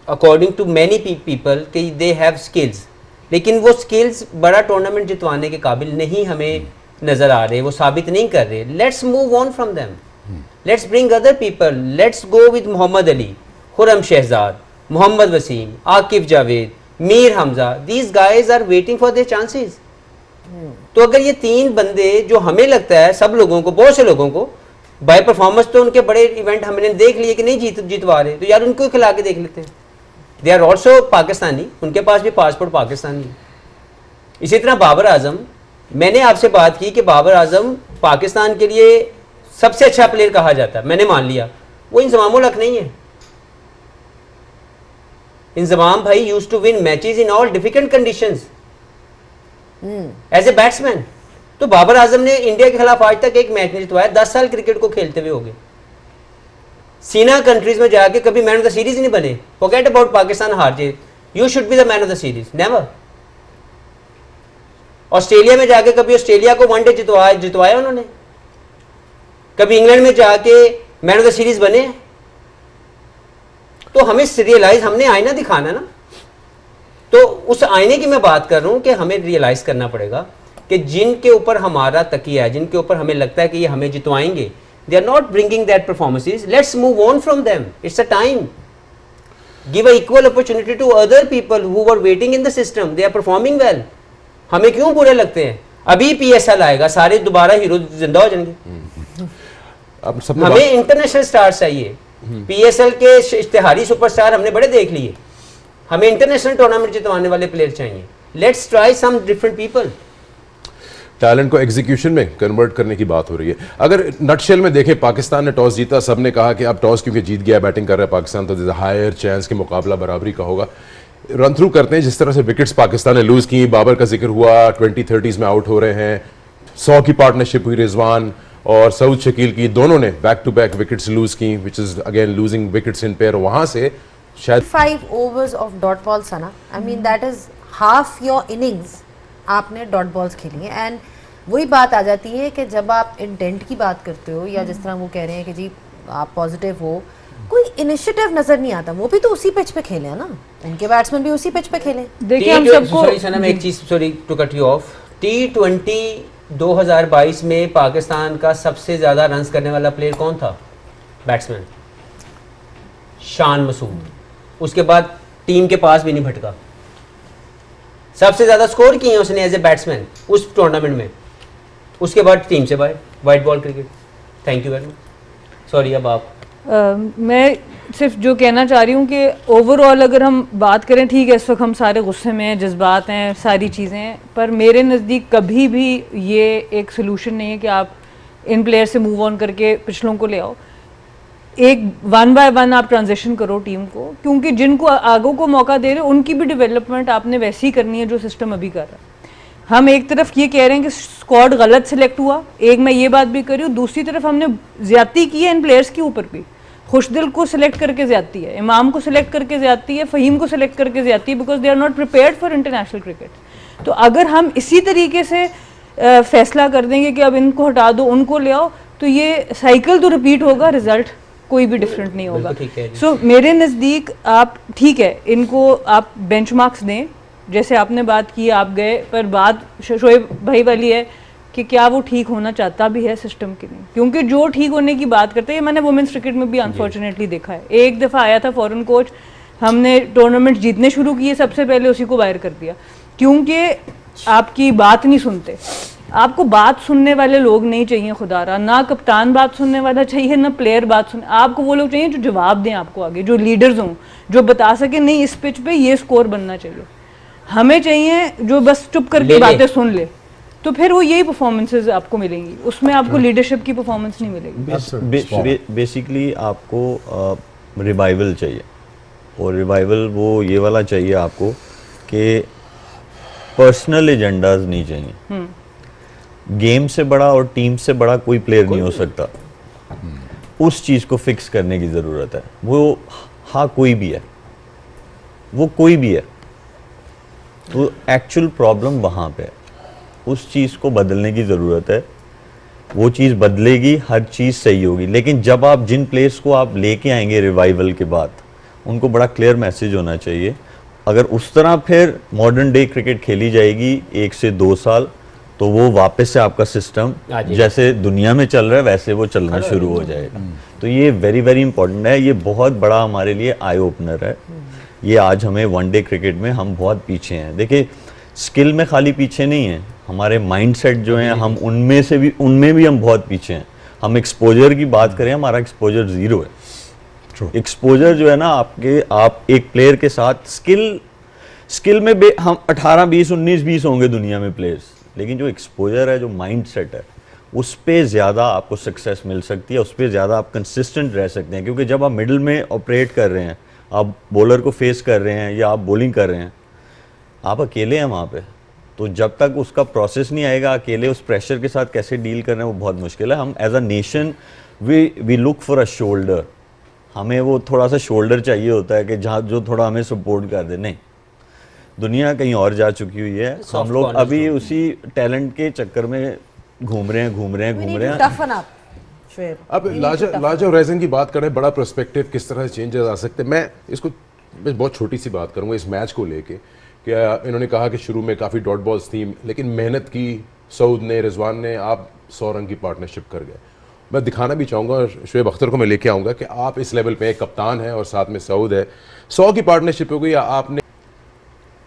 according to many people कि दे हैव स्किल्स, लेकिन वो स्किल्स बड़ा टूर्नामेंट जितवाने के काबिल नहीं हमें नज़र आ रहे, वो साबित नहीं कर रहे. Let's move on from them, let's bring other people, let's go with Mohammad Ali, Khurram Shahzad, Mohammad Wasim, Akif Javed, Mir Hamza. These guys are waiting for their chances. तो अगर ये तीन बंदे जो हमें लगता है सब लोगों को, बहुत से लोगों को बाय परफॉर्मेंस तो उनके बड़े इवेंट हमने देख लिए कि नहीं जितवा रहे, तो यार उनको खिला के देख लेते हैं. दे आर ऑल्सो पाकिस्तानी, उनके पास भी पासपोर्ट पाकिस्तानी है. इसी तरह बाबर आजम, मैंने आपसे बात की कि बाबर आजम पाकिस्तान के लिए सबसे अच्छा प्लेयर कहा जाता है, मैंने मान लिया. वो इंजमाम उल हक नहीं है. इंजमाम भाई used to win matches in all difficult conditions as a batsman. तो बाबर आजम ने इंडिया के खिलाफ आज तक एक मैच नहीं जितवाया. 10 साल क्रिकेट को खेलते हुए हो गए. सीना कंट्रीज में जाके कभी मैन ऑफ द सीरीज नहीं बने. फॉरगेट अबाउट पाकिस्तान हार जे, you should be the man of the series. Never. Australia में जाके कभी ऑस्ट्रेलिया को वनडे जितवाया उन्होंने? कभी इंग्लैंड में जाके मैन ऑफ द सीरीज बने हैं? तो हमें रियलाइज, हमने आईना दिखाना ना, तो उस आईने की मैं बात कर रहा हूं कि हमें रियलाइज करना पड़ेगा कि जिनके ऊपर हमारा तकिया है, जिनके ऊपर हमें लगता है कि ये हमें जितवाएंगे, they are not bringing that performances, let's move on from them, it's a time, give a equal opportunity to other people who were waiting in the system, they are performing well. हमें क्यों बुरे लगते हैं? अभी PSL आएगा, सारे दोबारा hero जिंदा हो जाएंगे। अब सबने हमें इंटरनेशनल स्टार्स चाहिए। पीएसएल के इश्तिहारी सुपरस्टार हमने बड़े देख लिए, हमें इंटरनेशनल टूर्नामेंट जितवाने वाले प्लेयर चाहिए। Let's try some different people. Talent को एग्जीक्यूशन में कन्वर्ट करने की बात हो रही है। अगर नटशेल में देखें, पाकिस्तान ने टॉस जीता, सबने कहा कि अब टॉस क्योंकि जीत गया, बैटिंग कर रहा है पाकिस्तान, तो हायर चांस के मुकाबला बराबरी का होगा। रन थ्रू करते हैं, जिस तरह से विकेट्स पाकिस्तान ने लूज की, बाबर का जिक्र हुआ, 2030s में आउट हो रहे हैं, 100 की पार्टनरशिप हुई रिजवान और सऊद शकील की, दोनों ने back to back wickets lose की, which is again losing wickets in pair. वहां से शायद 5 overs of dot ball, Sana. I mean that is half your innings आपने डॉट बॉल्स खेली हैं। एंड वही बात आ जाती है कि जब आप इंटेंट की बात करते हो, या जिस तरह वो कह रहे हैं कि जी आप पॉजिटिव हो, कोई इनिशिएटिव नजर नहीं आता। वो भी तो उसी पिच पे खेले हैं ना, उनके बैट्समैन भी उसी पिच पे खेले। देखिए हम सबको, सॉरी सनम, एक चीज, sorry to cut you off, T20 2022 में पाकिस्तान का सबसे ज्यादा रन्स करने वाला प्लेयर कौन था? बैट्समैन शान मसूद। उसके बाद टीम के पास भी नहीं भटका। सबसे ज्यादा स्कोर किए हैं उसने एज ए बैट्समैन उस टूर्नामेंट में। उसके बाद टीम से बाहर, white ball cricket. Thank you very much. Sorry, अब आप। मैं सिर्फ जो कहना चाह रही हूँ कि ओवरऑल अगर हम बात करें, ठीक है इस वक्त हम सारे गुस्से में हैं, जज्बात हैं, सारी चीज़ें हैं, पर मेरे नज़दीक कभी भी ये एक सोल्यूशन नहीं है कि आप इन प्लेयर से मूव ऑन करके पिछलों को ले आओ। एक 1 by 1 आप ट्रांजिशन करो टीम को, क्योंकि जिनको आगों को मौका दे रहे हो उनकी भी डेवलपमेंट आपने वैसी ही करनी है जो सिस्टम अभी कर रहा है। हम एक तरफ ये कह रहे हैं कि स्क्वाड गलत सिलेक्ट हुआ, एक मैं ये बात भी कर रही हूँ, दूसरी तरफ हमने ज्यादती की है इन प्लेयर्स के ऊपर भी। खुशदिल को सिलेक्ट करके ज्यादती है, इमाम को सिलेक्ट करके ज्यादती है, फ़हीम को सिलेक्ट करके ज्यादती है, because they are not prepared for international cricket. तो अगर हम इसी तरीके से फैसला कर देंगे कि अब इनको हटा दो उनको ले आओ, तो ये साइकिल तो रिपीट होगा, रिजल्ट कोई भी डिफरेंट नहीं होगा। सो मेरे नज़दीक आप ठीक है इनको आप बेंचमार्क्स दें, जैसे आपने बात की आप गए, पर बात शोएब भाई वाली है कि क्या वो ठीक होना चाहता भी है सिस्टम के लिए, क्योंकि जो ठीक होने की बात करते हैं, मैंने वुमेन्स क्रिकेट में भी अनफॉर्चुनेटली देखा है। एक दफ़ा आया था फॉरेन कोच, हमने टूर्नामेंट जीतने शुरू किए, सबसे पहले उसी को बाहर कर दिया, क्योंकि आपकी बात नहीं सुनते। आपको बात सुनने वाले लोग नहीं चाहिए खुदारा, ना कप्तान बात सुनने वाला चाहिए, ना प्लेयर बात सुन। आपको वो लोग चाहिए जो जवाब दें आपको आगे, जो लीडर्स हों, जो बता सके नहीं इस पिच पे ये स्कोर बनना चाहिए। हमें चाहिए जो बस चुप करके बातें सुन ले, तो फिर वो यही परफॉर्मेंसेज आपको मिलेंगी, उसमें आपको लीडरशिप की परफॉर्मेंस नहीं मिलेगी। बेसिकली आपको रिवाइवल चाहिए, और रिवाइवल वो ये वाला चाहिए आपको कि पर्सनल एजेंडाज नहीं चाहिए। गेम से बड़ा और टीम से बड़ा कोई प्लेयर नहीं हो सकता। उस चीज़ को फिक्स करने की ज़रूरत है। वो हाँ कोई भी है, वो कोई भी है, तो एक्चुअल प्रॉब्लम वहाँ पे है। उस चीज़ को बदलने की ज़रूरत है। वो चीज़ बदलेगी, हर चीज़ सही होगी। लेकिन जब आप जिन प्लेयर्स को आप लेके आएंगे रिवाइवल के बाद, उनको बड़ा क्लियर मैसेज होना चाहिए। अगर उस तरह फिर मॉडर्न डे क्रिकेट खेली जाएगी 1 से 2 साल, तो वो वापस से आपका सिस्टम जैसे दुनिया में चल रहा है वैसे वो चलना शुरू हो जाएगा। तो ये वेरी वेरी इंपॉर्टेंट है। ये बहुत बड़ा हमारे लिए आई ओपनर है। ये आज हमें वनडे क्रिकेट में हम बहुत पीछे हैं। देखिए स्किल में खाली पीछे नहीं है, हमारे माइंडसेट जो हैं हम उनमें भी हम बहुत पीछे हैं। हम एक्सपोजर की बात करें, हमारा एक्सपोजर 0 है। एक्सपोजर जो है ना आप एक प्लेयर के साथ स्किल में हम 18, 20, 19, 20 होंगे दुनिया में प्लेयर्स, लेकिन जो एक्सपोजर है, जो माइंडसेट है, उस पे ज़्यादा आपको सक्सेस मिल सकती है, उस पे ज़्यादा आप कंसिस्टेंट रह सकते हैं। क्योंकि जब आप मिडिल में ऑपरेट कर रहे हैं, आप बॉलर को फेस कर रहे हैं या आप बॉलिंग कर रहे हैं, आप अकेले हैं वहाँ पे। तो जब तक उसका प्रोसेस नहीं आएगा, अकेले उस प्रेशर के साथ कैसे डील करना है वो बहुत मुश्किल है। हम as a nation we look for a shoulder. हमें वो थोड़ा सा शोल्डर चाहिए होता है कि जहाँ जो थोड़ा हमें सपोर्ट कर दे। नहीं, दुनिया कहीं और जा चुकी हुई है, Soft हम लोग corners अभी ढूंढ उसी टैलेंट के चक्कर में घूम रहे We need to हैं। toughen up, Shoaib. अब We need to toughen up. Larger rising की बात करें, बड़ा पर्सपेक्टिव किस तरह से चेंजेस आ सकते हैं। मैं बहुत छोटी सी बात करूंगा इस मैच को लेके कि इन्होंने कहा कि शुरू में काफ़ी डॉट बॉल्स थी, लेकिन मेहनत की सऊद ने, रिजवान ने, आप 100 रन की पार्टनरशिप कर गए। मैं दिखाना भी चाहूँगा, शोएब अख्तर को मैं लेके आऊँगा कि आप इस लेवल पे एक कप्तान है और साथ में सऊद है, 100 की पार्टनरशिप हो गई, या आपने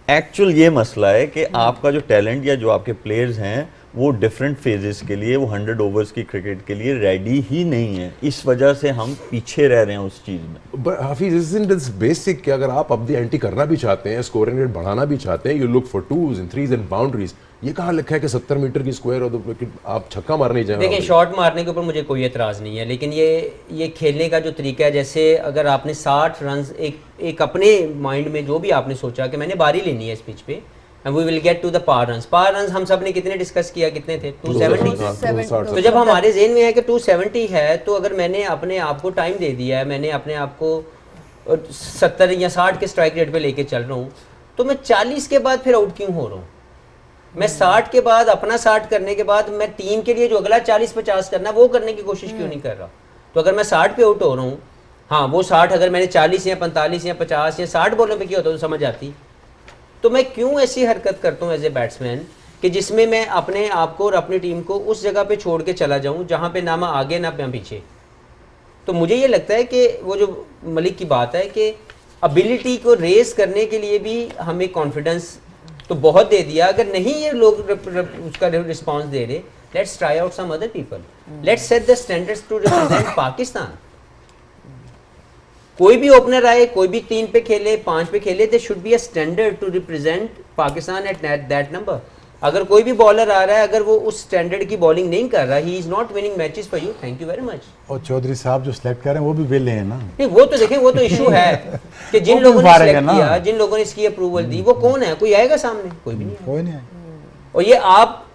एक्चुअल ये मसला है कि आपका जो टैलेंट या जो आपके प्लेयर्स हैं वो डिफरेंट फेजेस के लिए, वो 100 ओवर्स की क्रिकेट के लिए रेडी ही नहीं है, इस वजह से हम पीछे रह रहे हैं उस चीज़ में। हाफिज, isn't this basic कि अगर आप अब दी एंटी करना भी चाहते हैं, स्कोरिंग रेट बढ़ाना भी चाहते हैं, you look for 2s and 3s and boundaries. ये कहाँ लिखा है कि 70 मीटर की स्क्वायर और आप छक्का मारने जाए? देखिए, शॉट मारने के ऊपर मुझे कोई एतराज़ नहीं है, लेकिन ये खेलने का जो तरीका है, जैसे अगर आपने 60 रन एक अपने माइंड में जो भी आपने सोचा कि मैंने बारी लेनी है इस पिच पे and we will get to the par runs हम सब ने कितने डिस्कस किया, कितने थे? 270। तो जब हमारे जेहन में है कि 270 है, तो अगर मैंने अपने आप को टाइम दे दिया है, मैंने अपने आप को 70 या 60 के स्ट्राइक रेट पे लेके चल रहा हूँ, तो मैं 40 के बाद फिर आउट क्यों हो रहा हूँ? मैं 60 के बाद, अपना 60 करने के बाद मैं टीम के लिए जो अगला 40-50 करना वो करने की कोशिश क्यों नहीं कर रहा? तो अगर मैं 60 पे आउट हो रहा हूँ, हाँ वो 60 अगर मैंने 40 या 45 या 50 या 60 बॉलों पे किया होता तो समझ आती। तो मैं क्यों ऐसी हरकत करता हूँ एज ए बैट्समैन कि जिसमें मैं अपने आप को और अपनी टीम को उस जगह पे छोड़ के चला जाऊँ जहाँ पे ना मैं आगे ना मैं पीछे। तो मुझे ये लगता है कि वो जो मलिक की बात है कि एबिलिटी को रेस करने के लिए भी हमें कॉन्फिडेंस तो बहुत दे दिया, अगर नहीं ये लोग उसका रिस्पांस दे रहे, let's try out some other people, let's set the standards to represent Pakistan. कोई भी ओपनर आए, कोई भी 3 पे खेले, 5 पे खेले, they should be a standard to represent Pakistan at that number. अगर कोई भी बॉलर आ रहा है, अगर वो उस स्टैंडर्ड की बॉलिंग नहीं कर रहा, he is not winning matches for you, thank you very much. और चौधरी साहब जो सिलेक्ट कर रहे हैं वो भी विले हैं ना? नहीं, वो तो देखें, वो तो इशू है कि जिन वो लोगों ने भी सिलेक्ट ना। किया, जिन लोगों ने इसकी अप्रूवल दी, वो कौन है? कोई आएगा सामने? कोई भी नहीं आएगा। कोई नहीं है। और ये आप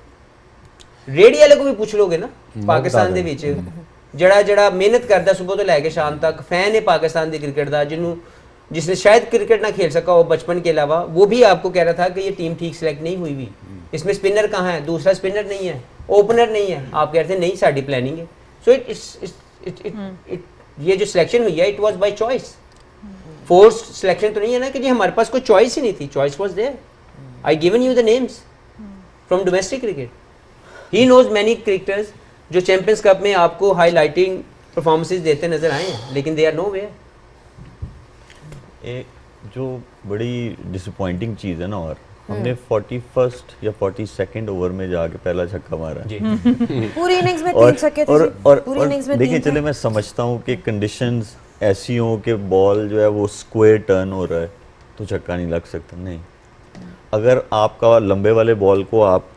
रेडी वाले को भी पूछ लोगे ना, पाकिस्तान ਦੇ ਵਿੱਚ ਜਿਹੜਾ ਮਿਹਨਤ ਕਰਦਾ सुबह तो लैके शाम तक, फैन है पाकिस्तान ਦੀ क्रिकेट ਦਾ, जिसने शायद क्रिकेट ना खेल सका हो बचपन के अलावा, वो भी आपको कह रहा था कि ये टीम ठीक सिलेक्ट नहीं हुई हुई, इसमें स्पिनर कहाँ है, दूसरा स्पिनर नहीं है, ओपनर नहीं है। आप कह रहे थे नहीं साड़ी प्लानिंग है। सो ये जो सिलेक्शन हुई है, it was by choice, forced selection तो नहीं है ना कि जी हमारे पास कोई चॉइस ही नहीं थी, choice was there. I given you the names from domestic cricket. He knows many cricketers जो चैंपियंस कप में आपको हाईलाइटिंग परफॉर्मेंसेस देते नजर आए हैं, लेकिन दे आर नो वेयर। एक जो बड़ी डिसअपॉइंटिंग चीज़ है ना, और हमने 41st या 42nd ओवर में जाके पहला छक्का मारा जी। पूरी इनिंग्स में और 3 छक्के थे और जी। और, पूरी और इनिंग्स में देखिए 3 थे। चले, मैं समझता हूँ कि कंडीशंस ऐसी हों कि बॉल जो है वो स्क्वायर टर्न हो रहा है तो छक्का नहीं लग सकता। नहीं, अगर आपका लंबे वाले बॉल को आप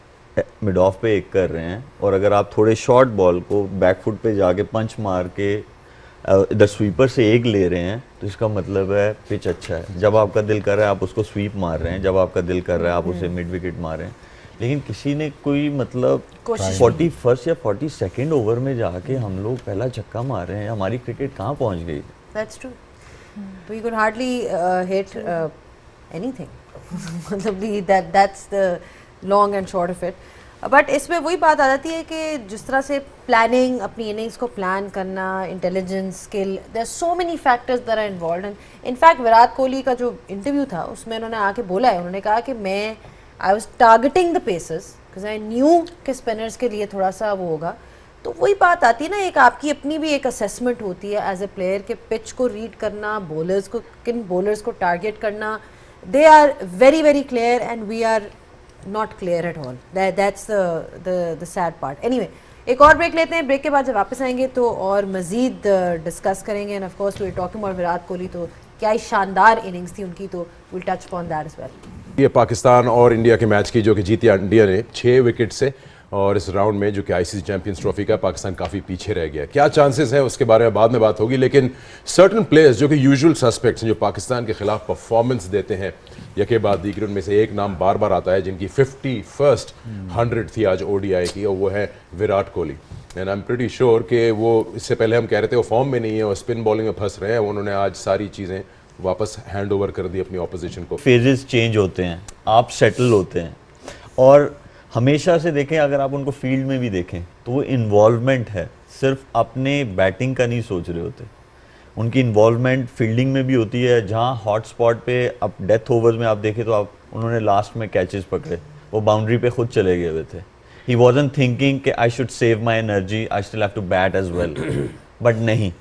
मिड ऑफ पे एक कर रहे हैं और अगर आप थोड़े शॉर्ट बॉल को बैक फुट पे जाके पंच मार के इधर स्वीपर से एक ले रहे हैं, तो इसका मतलब है पिच अच्छा है। जब आपका दिल कर रहा है आप उसको स्वीप मार रहे हैं, जब आपका दिल कर रहा है आप उसे मिड विकेट मार रहे हैं। लेकिन किसी ने कोई मतलब 41st या 42nd ओवर में जाके हम लोग पहला छक्का मार रहे हैं, हमारी क्रिकेट कहाँ पहुँच गई? That's true. We could hardly hit anything. मतलब that's the long and short of it. But इसमें वही बात आ जाती है कि जिस तरह से प्लानिंग, अपनी इनिंग्स को प्लान करना, intelligence, skill, there are so many factors that are involved. And in fact Virat Kohli का जो इंटरव्यू था उसमें उन्होंने आके बोला है, उन्होंने कहा कि I was targeting the pacers because I knew कि स्पिनर्स के लिए थोड़ा सा वो होगा। तो वही बात आती है ना, एक आपकी अपनी भी एक असेसमेंट होती है एज ए प्लेयर के पिच को रीड करना, बॉलर्स को, किन बॉलर्स को टारगेट करना। They are very very clear and we are not clear at all. That's the sad part. Anyway, एक और ब्रेक लेते हैं, ब्रेक के बाद जब वापस आएंगे तो और मज़ीद डिस्कस करेंगे। And of course we are talking about Virat Kohli, तो क्या ही शानदार इनिंग्स थी उनकी, तो will touch upon that as well. ये पाकिस्तान और इंडिया के मैच की जो कि जीती इंडिया ने 6 विकेट से, और इस राउंड में जो कि आईसीसी चैंपियंस ट्रॉफी का पाकिस्तान काफ़ी पीछे रह गया। क्या चांसेस हैं उसके बारे में बाद में बात होगी, लेकिन सर्टन प्लेयर्स जो कि यूजुअल सस्पेक्ट्स हैं जो पाकिस्तान के खिलाफ परफॉर्मेंस देते हैं यके बाद दीगर, उनमें से एक नाम बार बार आता है जिनकी 51st 100 थी आज ओडीआई की, और वो है Virat Kohli. And I am pretty sure कि वो, इससे पहले हम कह रहे थे वो फॉर्म में नहीं है और स्पिन बॉलिंग में फंस रहे हैं, उन्होंने आज सारी चीज़ें वापस हैंड ओवर कर दी अपनी ऑपोजिशन को। फेजेस चेंज होते हैं, आप सेटल होते हैं, और हमेशा से देखें अगर आप उनको फील्ड में भी देखें तो वो इन्वॉल्वमेंट है, सिर्फ अपने बैटिंग का नहीं सोच रहे होते, उनकी इन्वॉल्वमेंट फील्डिंग में भी होती है। जहाँ हॉट स्पॉट पे अब डेथ ओवर्स में आप देखें तो आप उन्होंने लास्ट में कैचेस पकड़े, वो बाउंड्री पे खुद चले गए हुए थे। ही वॉजंट थिंकिंग कि I should save my energy, I still have to bat as well, but नहीं।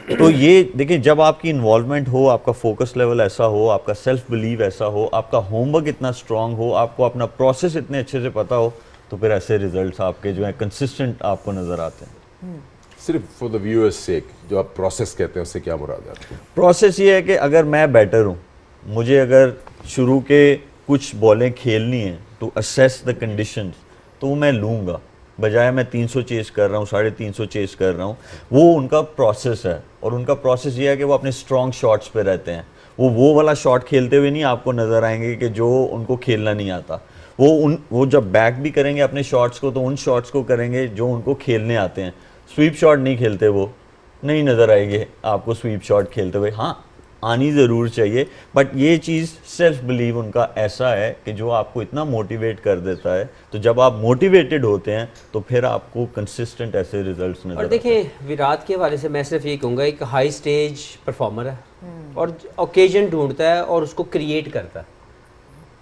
तो ये देखिए, जब आपकी इन्वॉल्वमेंट हो, आपका फोकस लेवल ऐसा हो, आपका सेल्फ बिलीव ऐसा हो, आपका होमवर्क इतना स्ट्रांग हो, आपको अपना प्रोसेस इतने अच्छे से पता हो, तो फिर ऐसे रिजल्ट्स आपके जो है कंसिस्टेंट आपको नज़र आते हैं। सिर्फ फॉर द व्यूअर्स सेक, जो आप प्रोसेस कहते हैं उससे क्या मुराद है आपको? प्रोसेस ये है कि अगर मैं बैटर हूँ, मुझे अगर शुरू के कुछ बॉलें खेलनी है टू असेस द कंडीशंस, तो मैं लूँगा, बजाय मैं 300 चेस कर रहा हूँ, 350 चेस कर रहा हूँ। वो उनका प्रोसेस है, और उनका प्रोसेस ये है कि वो अपने स्ट्रॉन्ग शॉट्स पे रहते हैं। वो वाला शॉट खेलते हुए नहीं आपको नज़र आएंगे कि जो उनको खेलना नहीं आता। वो जब बैक भी करेंगे अपने शॉट्स को, तो उन शॉट्स को करेंगे जो उनको खेलने आते हैं। स्वीप शॉट नहीं खेलते, वो नहीं नज़र आएंगे आपको स्वीप शॉट खेलते हुए। हाँ, आनी ज़रूर चाहिए, बट ये चीज़ सेल्फ बिलीव उनका ऐसा है कि जो आपको इतना मोटिवेट कर देता है। तो जब आप मोटिवेटेड होते हैं तो फिर आपको कंसिस्टेंट ऐसे रिजल्ट्स नजर और देखिए, विराट के हवाले से मैं सिर्फ ये कहूँगा, एक हाई स्टेज परफॉर्मर है और ओकेजन ढूंढता है और उसको क्रिएट करता है।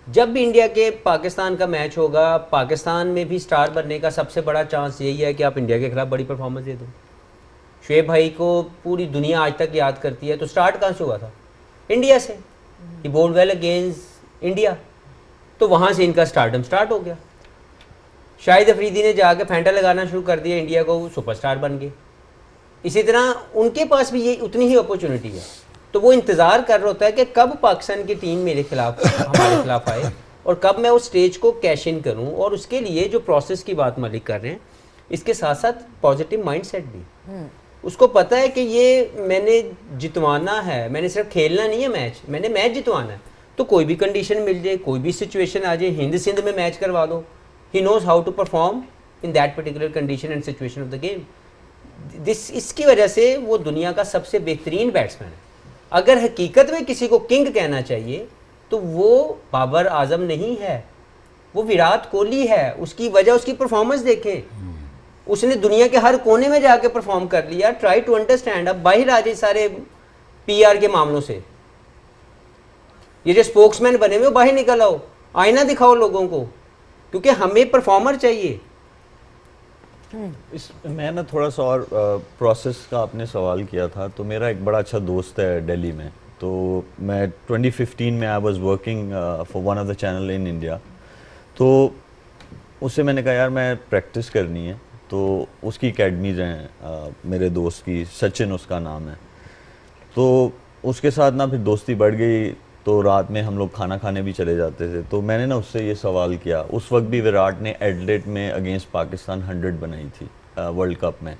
जब भी इंडिया के पाकिस्तान का मैच होगा, पाकिस्तान में भी स्टार बनने का सबसे बड़ा चांस यही है कि आप इंडिया के खिलाफ बड़ी परफॉर्मेंस दे दो। शुएब भाई को पूरी दुनिया आज तक याद करती है, तो स्टार्ट कहाँ से हुआ था? इंडिया से। ही बॉल्ड वेल अगेंस्ट इंडिया, तो वहाँ से इनका स्टारडम स्टार्ट हो गया। शाहिद अफरीदी ने जाके फैंटा लगाना शुरू कर दिया इंडिया को, वो सुपरस्टार बन गए। इसी तरह उनके पास भी ये उतनी ही अपॉर्चुनिटी है, तो वो इंतज़ार कर रहा होता है कि कब पाकिस्तान की टीम मेरे खिलाफ हमारे खिलाफ आए और कब मैं उस स्टेज को कैश इन करूँ। और उसके लिए जो प्रोसेस की बात मलिक कर रहे हैं, इसके साथ साथ पॉजिटिव माइंडसेट भी। उसको पता है कि ये मैंने जितवाना है, मैंने सिर्फ खेलना नहीं है मैच, मैंने मैच जितवाना है। तो कोई भी कंडीशन मिल जाए, कोई भी सिचुएशन आ जाए, हिंद सिंध में मैच करवा दो, he knows how to perform in that particular condition and situation of the game. इसकी वजह से वो दुनिया का सबसे बेहतरीन बैट्समैन है। अगर हकीकत में किसी को किंग कहना चाहिए तो वो बाबर आजम नहीं है, वो विराट कोहली है। उसकी वजह उसकी परफॉर्मेंस देखें, उसने दुनिया के हर कोने में जाके परफॉर्म कर लिया। Try to understand. अब बाहर आ जाए सारे पीआर के मामलों से, ये जो स्पोक्समैन बने हुए बाहर निकल आओ, आईना दिखाओ लोगों को, क्योंकि हमें परफॉर्मर चाहिए। मैं ना थोड़ा सा और प्रोसेस का आपने सवाल किया था, तो मेरा एक बड़ा अच्छा दोस्त है दिल्ली में। तो मैं 2015 में I was working for one of the channel in India. तो उससे मैंने कहा यार मैं प्रैक्टिस करनी है, तो उसकी एकेडमीज़ हैं मेरे दोस्त की, सचिन उसका नाम है। तो उसके साथ ना फिर दोस्ती बढ़ गई, तो रात में हम लोग खाना खाने भी चले जाते थे। तो मैंने ना उससे ये सवाल किया, उस वक्त भी विराट ने एडिलेड में अगेंस्ट पाकिस्तान 100 बनाई थी वर्ल्ड कप में।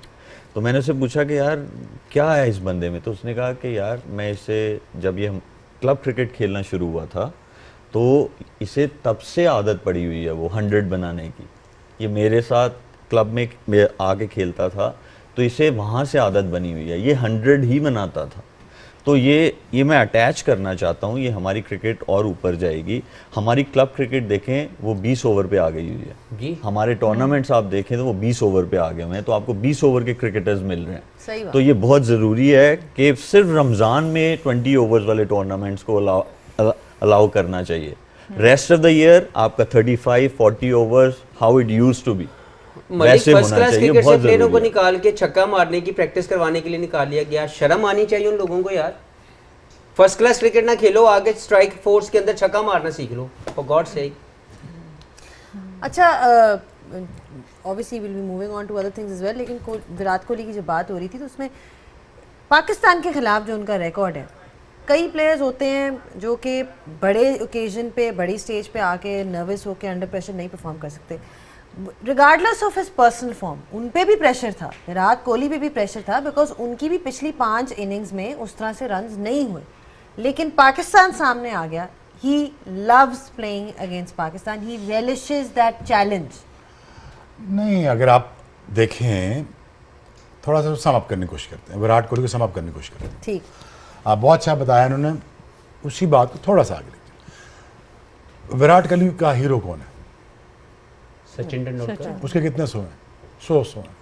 तो मैंने उससे पूछा कि यार क्या है इस बंदे में? तो उसने कहा कि यार मैं इसे, जब ये क्लब क्रिकेट खेलना शुरू हुआ था तो इसे तब से आदत पड़ी हुई है वो 100 बनाने की। ये मेरे साथ क्लब में आके खेलता था, तो इसे वहाँ से आदत बनी हुई है, ये 100 ही बनाता था। तो ये मैं अटैच करना चाहता हूँ, ये हमारी क्रिकेट और ऊपर जाएगी। हमारी क्लब क्रिकेट देखें वो 20 ओवर पे आ गई हुई है जी। हमारे टूर्नामेंट्स आप देखें तो वो 20 ओवर पे आ गए हुए हैं, तो आपको 20 ओवर के क्रिकेटर्स मिल रहे हैं। सही बात। तो ये बहुत ज़रूरी है कि सिर्फ रमज़ान में 20 ओवर्स वाले टूर्नामेंट्स को अलाउ करना चाहिए। रेस्ट ऑफ द ईयर आपका 35-40 overs how it used to be मलिक फर्स्ट क्लास क्रिकेट से प्लेयरों को बहुत निकाल के छक्का मारने की प्रैक्टिस करवाने के लिए निकाल लिया गया। शर्म आनी चाहिए उन लोगों को यार। फर्स्ट क्लास क्रिकेट ना खेलो, आगे स्ट्राइक फोर्स के अंदर छक्का मारना सीख लो, फॉर गॉड सेक। अच्छा, obviously will be moving on to other things as well, लेकिन विराट कोहली की जब बात हो रही थी तो उसमें पाकिस्तान के खिलाफ जो उनका रिकॉर्ड है, कई प्लेयर्स होते हैं जो कि बड़े ओकेजन पे, बड़ी स्टेज पे आके नर्वस होकर अंडर प्रेशर नहीं परफॉर्म कर सकते। Regardless of his personal form, उन पे भी प्रेशर था, विराट कोहली पे भी प्रेशर था, बिकॉज उनकी भी पिछली 5 इनिंग्स में उस तरह से रन्स नहीं हुए। लेकिन पाकिस्तान सामने आ गया। He loves playing against Pakistan, he relishes that challenge. नहीं, अगर आप देखें थोड़ा सा सम अप करने की कोशिश करते हैं, विराट कोहली को सम अप करने की कोशिश करते हैं। ठीक, आप बहुत अच्छा बताया उन्होंने। उसी बात को थोड़ा सा आगे लेके चलो। विराट कोहली का हीरो कौन है? सचिन तेंदुलकर। उसके कितने 100 हैं? 100 हैं,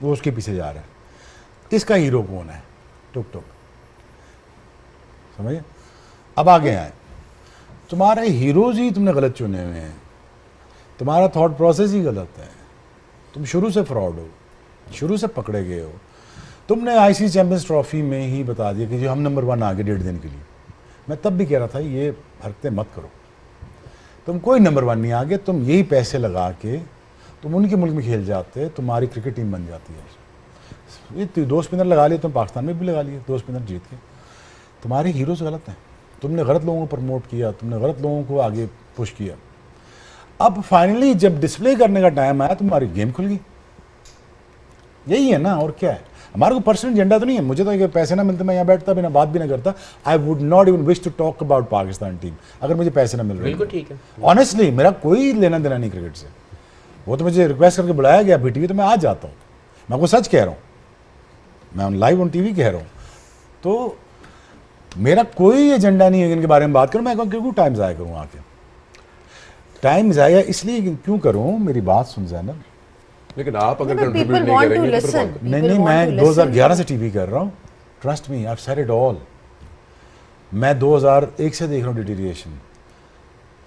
वो उसके पीछे जा रहा है। इसका हीरो कौन है? टुक टुक, समझिए। अब आगे आए, तुम्हारे हीरोज ही तुमने गलत चुने हुए हैं, तुम्हारा थॉट प्रोसेस ही गलत है, तुम शुरू से फ्रॉड हो, शुरू से पकड़े गए हो। तुमने आईसीसी चैंपियंस ट्रॉफी में ही बता दिया कि जो हम नंबर 1 आगे 1.5 दिन के लिए। मैं तब भी कह रहा था ये हरकतें मत करो, तुम कोई नंबर 1 नहीं आगे, तुम यही पैसे लगा के तुम उनके मुल्क में खेल जाते, तुम्हारी क्रिकेट टीम बन जाती है। ये 2 स्पिनर लगा लिए, तुम पाकिस्तान में भी लगा लिए 2 स्पिनर जीत के। तुम्हारे हीरोज गलत हैं, तुमने गलत लोगों को प्रमोट किया, तुमने गलत लोगों को आगे पुश किया। अब फाइनली जब डिस्प्ले करने का टाइम आया, तुम्हारी गेम खुल गई। यही है ना, और क्या है। हमारे को पर्सनल एजेंडा तो नहीं है, मुझे तो ये पैसे ना मिलते मैं यहाँ बैठता भी ना, बात भी ना करता। I would not even wish to talk about Pakistan team अगर मुझे पैसे ना मिल रहे। बिल्कुल ठीक है। ऑनेस्टली मेरा कोई लेना देना नहीं क्रिकेट से। वो तो मुझे रिक्वेस्ट करके बुलाया गया पीटीवी, तो मैं आ जाता हूँ। मैं आपको सच कह रहा हूँ, मैं लाइव ऑन टीवी कह रहा हूँ। तो मेरा कोई एजेंडा नहीं है इनके बारे में बात करूँ। मैं क्यों टाइम ज़ाया करूँ आके? टाइम ज़ाया इसलिए क्यों करूँ, मेरी बात सुन जाए ना। लेकिन आप अगर No, but कंट्रीब्यूट people नहीं want to करेंगे तो फिर listen. कौन करेगा? नहीं People नहीं, want मैं to 2011 से टीवी कर रहा हूँ। Trust me, I have said it all. मैं 2001 से देख रहा हूँ डिटीरिएशन।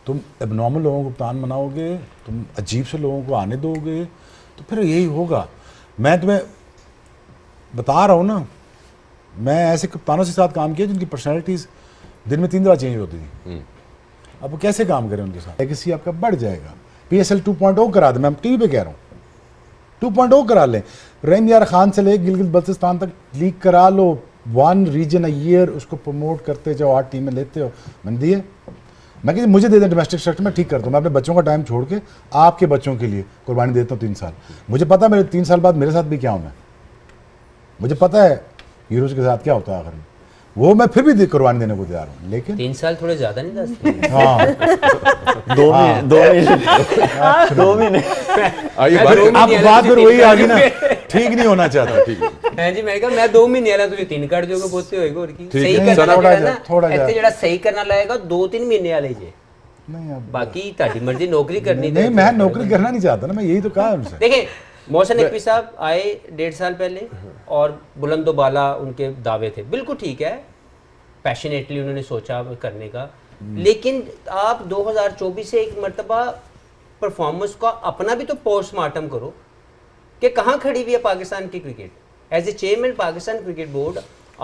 तुम एबनॉर्मल लोगों को कप्तान बनाओगे, तुम अजीब से लोगों को आने दोगे, तो फिर यही होगा। मैं तुम्हें बता रहा हूँ ना, मैं ऐसे कप्तानों के साथ काम किया जिनकी पर्सनैलिटीज़ दिन में 3 दफ़ा चेंज होती थी। अब वो कैसे काम करें उनके साथ? लेगेसी आपका बढ़ जाएगा। PSL 2.0 करा दे, मैं टीवी पे कह रहा हूँ 2.0 करा लें। रहीम यार खान से ले गिलगित बल्तिस्तान तक लीग करा लो, 1 रीजन अ ईयर उसको प्रमोट करते जाओ, 8 टीमें लेते हो। मैंने दिए, मैं कहती मुझे दे दें डोमेस्टिक स्ट्रक्चर, मैं ठीक करता हूँ। मैं अपने बच्चों का टाइम छोड़ के आपके बच्चों के लिए कुर्बानी देता हूँ 3 साल। मुझे पता है मेरे 3 साल बाद मेरे साथ भी क्या हूँ मैं, मुझे पता है हीरोज के साथ क्या होता है आखिर में। वो मैं फिर भी कुर्बानी देने को तैयार हूँ। लेकिन 3 साल थोड़े ज्यादा नहीं 10 हाँ 2 महीने आइए अब बात फिर वही आ गई ना, ठीक नहीं होना चाहता। ठीक है। हैं जी मैं कहा मैं 2 महीने वाला तुझे 3 कर दोगे बोलते होएगा और की ठीक सही है। करना थोड़ा ਜਿਹੜਾ जा, थोड़ा जा। ਇੱਥੇ ਜਿਹੜਾ सही करना लगेगा 2-3 महीने वाले जे नहीं अब बाकी ਤੁਹਾਡੀ मर्जी नौकरी करनी नहीं, मैं नौकरी करना नहीं चाहता ना, मैं यही तो कहा है उनसे। देखिए मोहसिन नकवी साहब आए 1.5 साल पहले और बुलंदोबाला उनके दावे थे, बिल्कुल ठीक है, पैशनेटली उन्होंने सोचा करने का। लेकिन आप 2024 से एक मरतबा परफॉर्मेंस का अपना भी तो पोस्टमार्टम करो कि कहाँ खड़ी हुई है पाकिस्तान की cricket. As a chairman Pakistan cricket board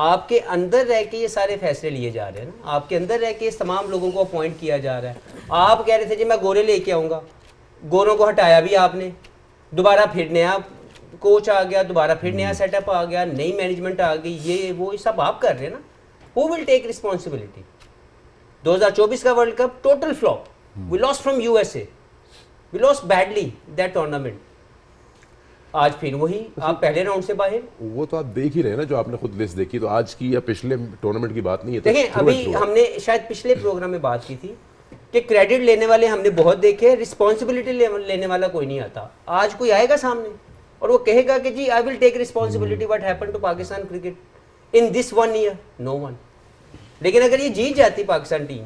आपके अंदर रह के ये सारे फैसले लिए जा रहे हैं ना, आपके अंदर रह के इस तमाम लोगों को अपॉइंट किया जा रहा है। आप कह रहे थे जी मैं गोरे लेके आऊँगा, गोरों को हटाया भी आपने, दोबारा फिर नया कोच आ गया, दोबारा फिर नया सेटअप आ गया, नई मैनेजमेंट आ गई, ये वो सब आप कर रहे हैं ना। Who will take responsibility? 2024 का world cup total flop, we lost from USA, we lost badly that tournament. आज फिर वही आप पहले राउंड से बाहर। वो तो आप देख ही रहे हैं ना, जो आपने खुद लिस्ट देखी। तो आज की या पिछले टूर्नामेंट की बात नहीं है। तो देखें through अभी and through। हमने शायद पिछले प्रोग्राम में बात की थी कि क्रेडिट लेने वाले हमने बहुत देखे, रिस्पॉन्सिबिलिटी लेने वाला कोई नहीं आता। आज कोई आएगा सामने और वो कहेगा कि जी I will take responsibility what happened to Pakistan cricket in this 1 year, no one. लेकिन अगर ये जीत जाती पाकिस्तान टीम,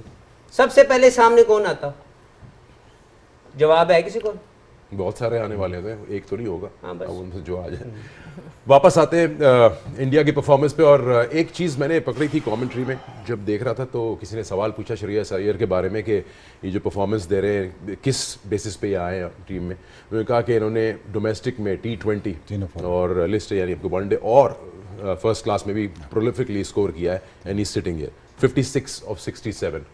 सबसे पहले सामने कौन आता? जवाब है किसी को? बहुत सारे आने वाले थे, एक तो नहीं होगा। हाँ, बस। अब उनसे जो आ जाए। वापस आते इंडिया की परफॉर्मेंस पे। और एक चीज़ मैंने पकड़ी थी कमेंट्री में जब देख रहा था, तो किसी ने सवाल पूछा श्रेयस अय्यर के बारे में कि ये जो परफॉर्मेंस दे रहे हैं किस बेसिस पे ये आए हैं टीम में। उन्होंने कहा कि इन्होंने डोमेस्टिक में T20 और लिस्ट यानी आपको वनडे और फर्स्ट क्लास में भी प्रोलिफिकली स्कोर किया है। And he sitting here 56 of 67।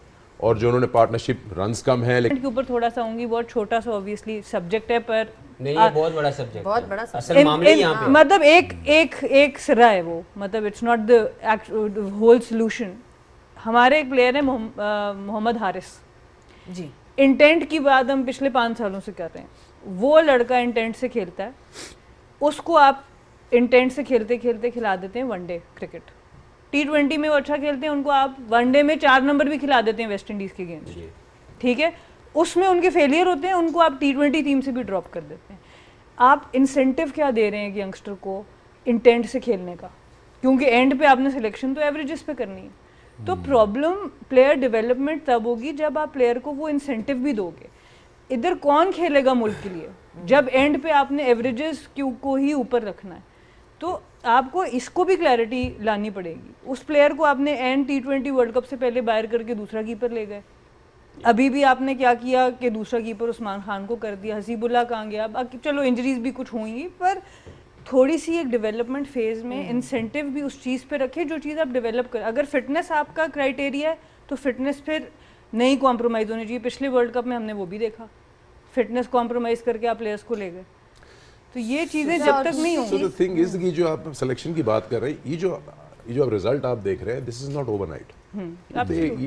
और जो उन्होंने पार्टनरशिप रन्स कम है लेकिन के ऊपर थोड़ा सा आऊंगी, बहुत छोटा सा ऑब्वियसली सब्जेक्ट है, पर नहीं ये बहुत बड़ा सब्जेक्ट, बहुत बड़ा subject। असल मामले यहाँ पे मतलब एक सिरा है वो, मतलब it's not the whole solution. हमारे एक प्लेयर है मोहम्मद हारिस जी, इंटेंट की बात हम पिछले 5 सालों से कर रहे हैं। वो लड़का इंटेंट से खेलता है, उसको आप इंटेंट से खेलते खेलते खिला देते हैं वनडे क्रिकेट। T20 में वो अच्छा खेलते हैं, उनको आप वनडे में 4 नंबर भी खिला देते हैं वेस्ट इंडीज़ के गेम्स, ठीक है, उसमें उनके फेलियर होते हैं, उनको आप T20 टीम से भी ड्रॉप कर देते हैं। आप इंसेंटिव क्या दे रहे हैं यंगस्टर को इंटेंट से खेलने का? क्योंकि एंड पे आपने सिलेक्शन तो एवरेजेस पे करनी है। तो प्रॉब्लम प्लेयर डेवलपमेंट तब होगी जब आप प्लेयर को वो इंसेंटिव भी दोगे। इधर कौन खेलेगा मुल्क के लिए जब एंड पे आपने एवरेजेस को ही ऊपर रखना है? तो आपको इसको भी क्लैरिटी लानी पड़ेगी। उस प्लेयर को आपने एंड T20 वर्ल्ड कप से पहले बाहर करके दूसरा कीपर ले गए। अभी भी आपने क्या किया कि दूसरा कीपर उस्मान खान को कर दिया, हसीबुल्ला कहाँ गया? बाकी चलो इंजरीज भी कुछ हुई, पर थोड़ी सी एक डेवलपमेंट फेज में इंसेंटिव भी उस चीज़ पे रखे जो चीज़ आप डेवलप करें। अगर फिटनेस आपका क्राइटेरिया है तो फिटनेस फिर नहीं कॉम्प्रोमाइज़ होनी चाहिए। पिछले वर्ल्ड कप में हमने वो भी देखा, फिटनेस कॉम्प्रोमाइज़ करके आप प्लेयर्स को ले गए। तो ये चीज़ें जब तक नहीं So होंगी। the thing is कि जो आप सिलेक्शन की बात कर रहे हैं, ये जो आप रिजल्ट आप देख रहे हैं, दिस इज नॉट ओवरनाइट।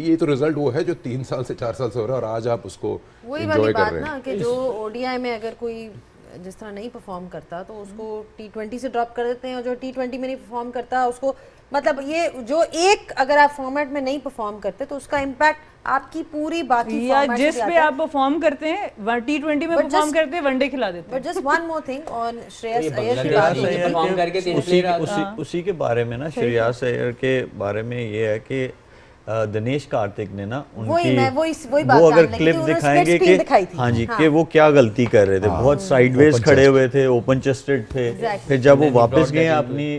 ये तो रिजल्ट वो है जो 3 साल से 4 साल से हो रहा है और आज आप उसको वही एंजॉय वाली कर बात रहे ना हैं। कि जो ओडीआई में अगर कोई जिस तरह नहीं परफॉर्म करता तो उसको T20 से ड्रॉप कर देते हैं, और जो T20 में नहीं परफॉर्म करता उसको, मतलब ये जो एक अगर आप फॉर्मेट में नहीं परफॉर्म करते तो उसका इम्पैक्ट आपकी पूरी बाकी या फॉर्मेट जिस पे आप परफॉर्म करते हैं T20 में But परफॉर्म just- करते हैं, वनडे खिला देते हैं। But just one more thing on Shreyas ये अय्यर की बांग्लादेश बात में हुई। अय्यर परफॉर्म करके 3 उसी के बारे में ना, श्रेयस अय्यर के बारे में ये है कि दिनेश कार्तिक ने ना वही मैं वही वो बात अगर जानने लगी क्लिप थी, उन्होंने दिखाएंगे split screen दिखाई थी। हाँ जी हाँ। कि वो क्या गलती कर रहे थे, बहुत साइडवेज खड़े हुए थे, ओपन चेस्टेड थे। Exactly. फिर जब वो Then he वापस brought गए that अपनी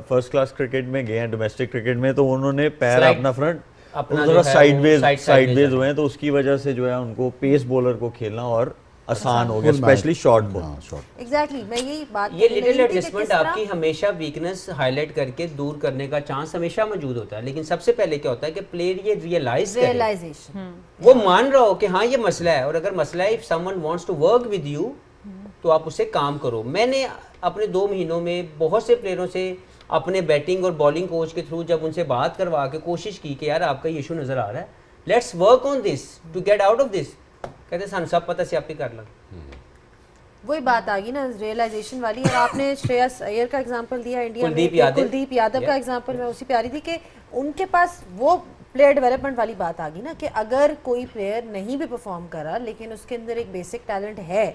फर्स्ट क्लास क्रिकेट में गए हैं, डोमेस्टिक क्रिकेट में, तो उन्होंने पैर Slide. अपना फ्रंट अपना थोड़ा जो है वो साइडवेज sideways हुए हैं, तो उसकी वजह से जो है उनको पेस बॉलर को खेलना और आसान हो गया, Full match. Specially short ball. हाँ, short. एग्जैक्टली मैं यही बात ये करने लिटिल लगी थी कि एडजस्टमेंट किस तरह- आपकी हमेशा वीकनेस हाईलाइट करके दूर करने का चांस हमेशा मौजूद होता है, लेकिन सबसे पहले क्या होता है कि प्लेयर ये रियलाइज करे, रियलाइजेशन वो मान रहा हो कि हाँ ये मसला है, और अगर मसला है, if someone wants to work with you तो आप उससे काम करो। मैंने अपने 2 महीनों में बहुत से प्लेयरों से अपने बैटिंग और बॉलिंग कोच के थ्रू जब उनसे बात करवा के कोशिश की कि यार आपका ये इशू नजर आ रहा है, let's work on this to get out of this, कहते सन सब पता से आप ही कर लग। वही बात आ गई ना रियलाइजेशन वाली। और आपने श्रेयस अय्यर का एग्जांपल दिया इंडिया में, कुलदीप कि यादव। कुलदीप यादव का Yeah. एग्जांपल मैं उसी पे आ रही थी कि उनके पास वो प्लेयर डेवलपमेंट वाली बात आ गई ना कि अगर कोई प्लेयर नहीं भी परफॉर्म करा लेकिन उसके अंदर एक बेसिक टैलेंट है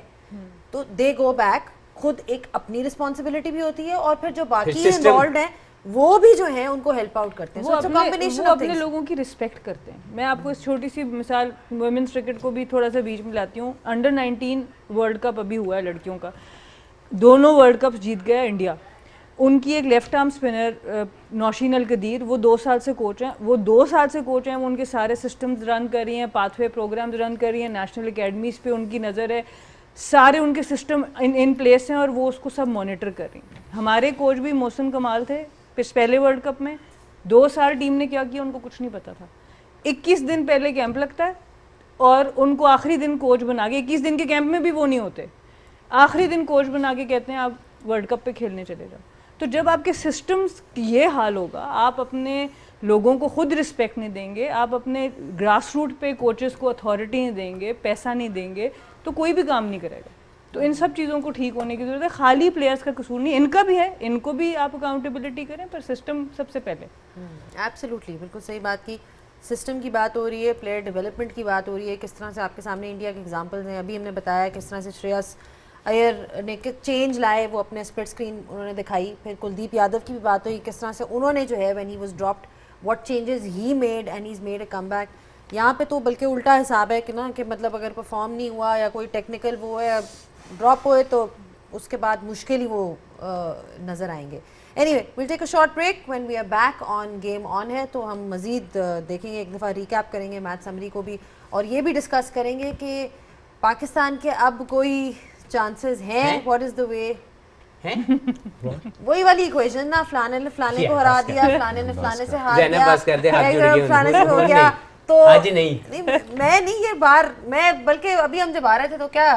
तो दे गो बैक, खुद एक अपनी रिस्पॉन्सिबिलिटी भी होती है और फिर जो बाकी system- इन्वॉल्व हैं वो भी जो है उनको हेल्प आउट करते हैं। वो So it's a अपने combination वो of अपने things. लोगों की रिस्पेक्ट करते हैं। मैं आपको इस छोटी सी मिसाल वुमेन्स क्रिकेट को भी थोड़ा सा बीच में लाती हूँ। अंडर 19 वर्ल्ड कप अभी हुआ है लड़कियों का, दोनों वर्ल्ड कप जीत गया इंडिया। उनकी एक लेफ्ट आर्म स्पिनर नौशीन अल कदीर, वो 2 साल से कोच हैं, वो उनके सारे सिस्टम्स रन कर रही हैं, पाथवे प्रोग्राम्स रन कर रही हैं, नेशनल अकेडमीज़ पे उनकी नज़र है, सारे उनके सिस्टम इन प्लेस हैं और वो उसको सब मॉनिटर कर रही हैं। हमारे कोच भी मौसम कमाल थे पहले वर्ल्ड कप में, 2 साल टीम ने क्या किया उनको कुछ नहीं पता था। 21 दिन पहले कैंप लगता है और उनको आखिरी दिन कोच बना के, 21 दिन के कैंप में भी वो नहीं होते, आखिरी दिन कोच बना के कहते हैं आप वर्ल्ड कप पे खेलने चले जाओ। तो जब आपके सिस्टम्स ये हाल होगा, आप अपने लोगों को खुद रिस्पेक्ट नहीं देंगे, आप अपने ग्रास रूट पे कोचेस को अथॉरिटी नहीं देंगे, पैसा नहीं देंगे, तो कोई भी काम नहीं करेगा। तो इन सब चीज़ों को ठीक होने की ज़रूरत है। खाली प्लेयर्स का कसूर नहीं, इनका भी है, इनको भी आप अकाउंटेबिलिटी करें, पर सिस्टम सबसे पहले। एब्सोल्युटली, बिल्कुल सही बात की। सिस्टम की बात हो रही है, प्लेयर डेवलपमेंट की बात हो रही है, किस तरह से आपके सामने इंडिया के एग्जांपल्स हैं। अभी हमने बताया किस तरह से श्रेयस अय्यर ने चेंज लाए, वो अपने स्प्लिट स्क्रीन उन्होंने दिखाई। फिर कुलदीप यादव की भी बात हुई, किस तरह से उन्होंने जो है when he was dropped what changes he made and he is made a comeback. यहाँ पे तो बल्कि उल्टा हिसाब है कि ना कि मतलब अगर परफॉर्म नहीं हुआ या कोई टेक्निकल वो है ड्रॉप हुए तो उसके बाद मुश्किल ही वो नज़र आएंगे। Anyway, will take a short break. When we are back on game on है तो हम मज़ीद देखेंगे, एक दफ़ा रिकैप करेंगे मैच समरी को भी, और ये भी डिस्कस करेंगे कि पाकिस्तान के अब कोई चांसेस हैं, व्हाट इज़ द वे हैं? वही वाली इक्वेशन ना, फलाने ने फलाने को हरा दिया, फलाने ने फलाने से हार ज़ैनब दिया, बस कर दे, हाथ एक जोड़ के फलाने से हो उनको गया। नहीं। तो आज नहीं। मैं नहीं, ये बार मैं बल्कि अभी हम जब आ रहे थे तो क्या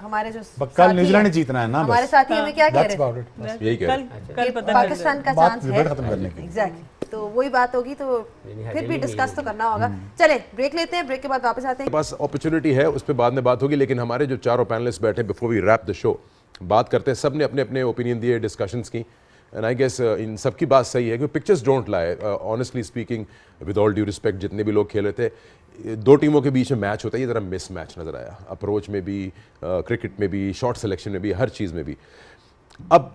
हमारे जो कल साथी न्यूजीलैंड ने हैं, जीतना है ना, हमारे बस साथी हमें क्या कह दैट्स रहे अबाउट हैं इट। यही कह रहे कल कि पता पाकिस्तान का बात चांस है। डिबेट खत्म करने की। एग्जैक्टली, तो वही बात होगी, तो फिर भी डिस्कस तो करना होगा। चले ब्रेक लेते हैं, ब्रेक के बाद वापस आते हैं। पास अपॉर्चुनिटी है, उस पर बाद में बात होगी, लेकिन हमारे जो चारों पैनलिस्ट बैठे before we wrap the show बात करते हैं, सब ने अपने अपने ओपिनियन दिए, डिस्कशंस की, एंड आई गेस इन सब की बात सही है कि pictures don't lie. Honestly speaking, with all due respect, जितने भी लोग खेले थे, 2 टीमों के बीच में मैच होता है, ये ज़रा मिस मैच नज़र आया, अप्रोच में भी, क्रिकेट में भी, शॉट सिलेक्शन में भी, हर चीज़ में भी। अब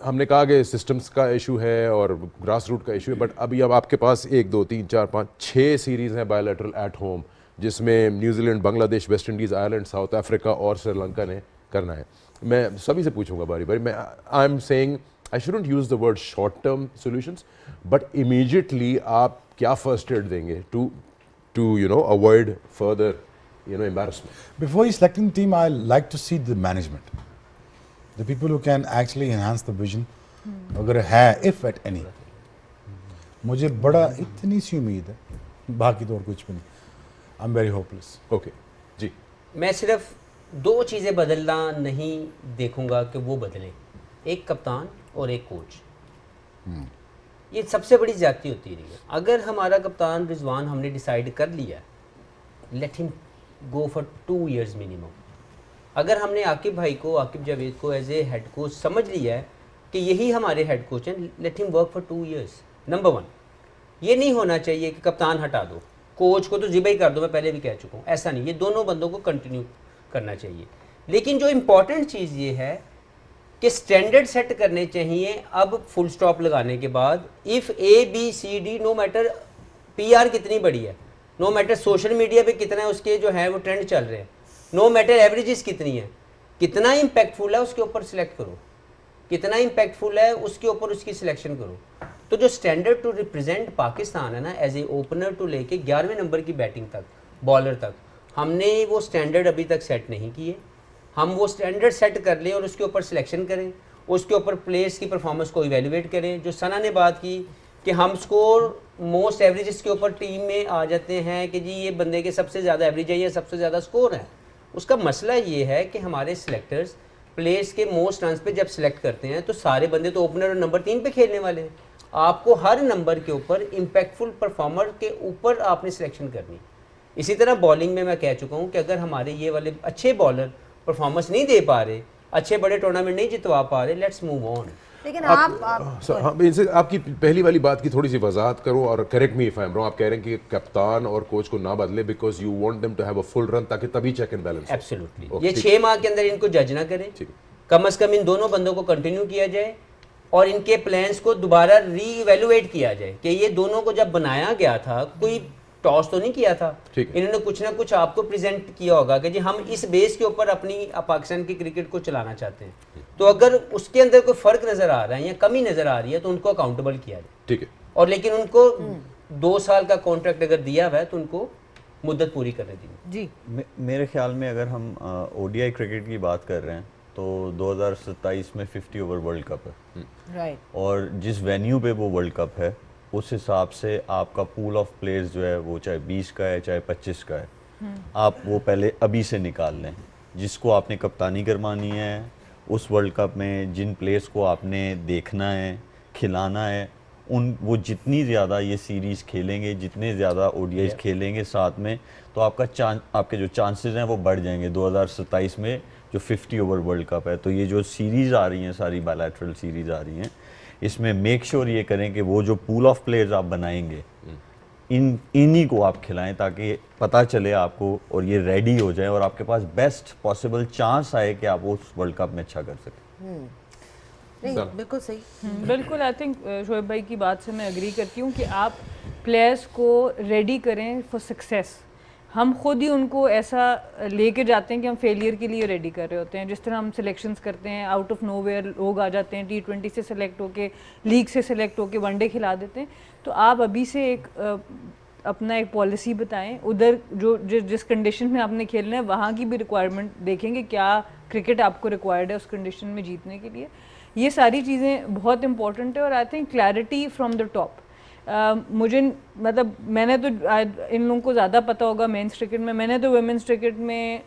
हमने कहा कि सिस्टम्स का इशू है और ग्रास रूट का इशू है, बट अभी अब आपके पास 1 2 3 4 5 6 सीरीज़ हैं बायोलैटरल एट होम, जिसमें New Zealand, Bangladesh, West Indies, Ireland, south Africa और श्रीलंका ने करना है। मैं सभी से पूछूंगा बारी बारी। मैं I am saying I shouldn't use the word short term solutions, but immediately आप क्या फर्स्ट एड देंगे to you know avoid further embarrassment? Before you selecting the team, I like to see the management, the people who can actually enhance the vision. अगर है, if at any, मुझे बड़ा इतनी सी उम्मीद है, बाकी तो और कुछ भी नहीं। I'm very hopeless. ओके जी, मैं सिर्फ 2 चीज़ें बदलना नहीं देखूंगा कि वो बदलें, एक कप्तान और एक कोच। ये सबसे बड़ी ज्यादती होती रही है। अगर हमारा कप्तान रिजवान हमने डिसाइड कर लिया, let him go for 2 years minimum. अगर हमने आकिब भाई को, आकिब जावेद को एज ए हेड कोच समझ लिया है कि यही हमारे हेड कोच हैं, let him work for 2 years। Number 1, ये नहीं होना चाहिए कि कप्तान हटा दो, कोच को तो जिबई कर दो, मैं पहले भी कह चुका हूँ, ऐसा नहीं। ये दोनों बंदों को कंटिन्यू करना चाहिए। लेकिन जो इम्पॉर्टेंट चीज़ ये है कि स्टैंडर्ड सेट करने चाहिए अब फुल स्टॉप लगाने के बाद। If ABCD, no matter PR कितनी बड़ी है, नो मैटर सोशल मीडिया पे कितना है उसके जो है वो ट्रेंड चल रहे हैं, नो मैटर एवरेजेस कितनी है, कितना इम्पैक्टफुल है उसके ऊपर सिलेक्ट करो, कितना इम्पैक्टफुल है उसके ऊपर उसकी सिलेक्शन करो। तो जो स्टैंडर्ड टू रिप्रेजेंट पाकिस्तान है ना, एज ए ओपनर टू लेके 11वें नंबर की बैटिंग तक, बॉलर तक, हमने वो स्टैंडर्ड अभी तक सेट नहीं किए। हम वो स्टैंडर्ड सेट कर लें और उसके ऊपर सिलेक्शन करें, उसके ऊपर प्लेयर्स की परफॉर्मेंस को इवेलुएट करें। जो सना ने बात की कि हम स्कोर मोस्ट एवरेजेस के ऊपर टीम में आ जाते हैं कि जी ये बंदे के सबसे ज़्यादा एवरेज है या सबसे ज़्यादा स्कोर है, उसका मसला ये है कि हमारे सिलेक्टर्स प्लेयर्स के मोस्ट रन्स पे जब सिलेक्ट करते हैं तो सारे बंदे तो ओपनर और नंबर 3 पे खेलने वाले हैं। आपको हर नंबर के ऊपर इम्पैक्टफुल परफॉर्मर के ऊपर आपने सिलेक्शन करनी। इसी तरह बॉलिंग में मैं कह चुका हूँ कि अगर हमारे ये वाले अच्छे बॉलर परफॉर्मेंस नहीं दे पा रहे, अच्छे बड़े टूर्नामेंट नहीं जितवा पा रहे, लेट्स मूव ऑन। लेकिन इनसे आपकी पहली वाली बात की थोड़ी सी वजाहत करो और correct me if I am wrong. आप कह रहे हैं कि कप्तान और कोच को ना बदले because you want them to have a full run, ताकि तभी चेक एंड बैलेंस। एब्सोल्युटली। ये 6 माह के अंदर इनको जज ना करें, कम से कम इन दोनों बंदों को कंटिन्यू किया जाए और इनके प्लान्स को दोबारा रीइवैल्यूएट किया जाए कि ये दोनों को जब बनाया गया था कोई टॉस तो नहीं किया था, इन्होंने कुछ ना कुछ आपको प्रेजेंट किया होगा कि जी हम इस बेस के ऊपर अपनी पाकिस्तान की क्रिकेट को चलाना चाहते हैं। तो अगर उसके अंदर कोई फर्क नजर आ रहा है या कमी नजर आ रही है तो उनको अकाउंटेबल किया जाए, ठीक है। और लेकिन उनको 2 साल का कॉन्ट्रैक्ट अगर दिया हुआ है तो उनको मुद्दत पूरी करने दी जी। मेरे ख्याल में अगर हम ODI क्रिकेट की बात कर रहे हैं तो 2027 में 50 ओवर वर्ल्ड कप है, राइट। और जिस वेन्यू पे वो वर्ल्ड कप है उस हिसाब से आपका पूल ऑफ प्लेयर्स जो है वो चाहे 20 का है चाहे 25 का है, आप वो पहले अभी से निकाल लें। जिसको आपने कप्तानी करवानी है उस वर्ल्ड कप में, जिन प्लेयर्स को आपने देखना है, खिलाना है, वो जितनी ज़्यादा ये सीरीज़ खेलेंगे, जितने ज़्यादा ODIs खेलेंगे साथ में, तो आपके जो चांसेस हैं वो बढ़ जाएंगे 2027 में जो 50 ओवर वर्ल्ड कप है। तो ये जो सीरीज़ आ रही हैं, सारी बायलैटरल सीरीज़ आ रही हैं, इसमें मेक श्योर ये करें कि वो जो पूल ऑफ प्लेयर्स आप बनाएंगे इन्हीं को आप खिलाएं ताकि पता चले आपको और ये रेडी हो जाए और आपके पास बेस्ट पॉसिबल चांस आए कि आप उस वर्ल्ड कप में अच्छा कर सकें। नहीं, बिल्कुल सही। बिल्कुल, आई थिंक शोएब भाई की बात से मैं एग्री करती हूँ कि आप प्लेयर्स को रेडी करें फॉर सक्सेस। हम खुद ही उनको ऐसा लेके जाते हैं कि हम फेलियर के लिए रेडी कर रहे होते हैं। जिस तरह हम सिलेक्शंस करते हैं, आउट ऑफ नोवेयर लोग आ जाते हैं, T20 से सिलेक्ट होके, लीग से सिलेक्ट होके वनडे खिला देते हैं। तो आप अभी से एक अपना एक पॉलिसी बताएं, उधर जो जिस कंडीशन में आपने खेलना है वहाँ की भी रिक्वायरमेंट देखेंगे, क्या क्रिकेट आपको रिक्वायर्ड है उस कंडीशन में जीतने के लिए। ये सारी चीज़ें बहुत इंपॉर्टेंट है और I think clarity from the top. मुझे मतलब मैंने तो इन लोगों को ज़्यादा पता होगा मेंस क्रिकेट में, मैंने तो वुमेंस क्रिकेट में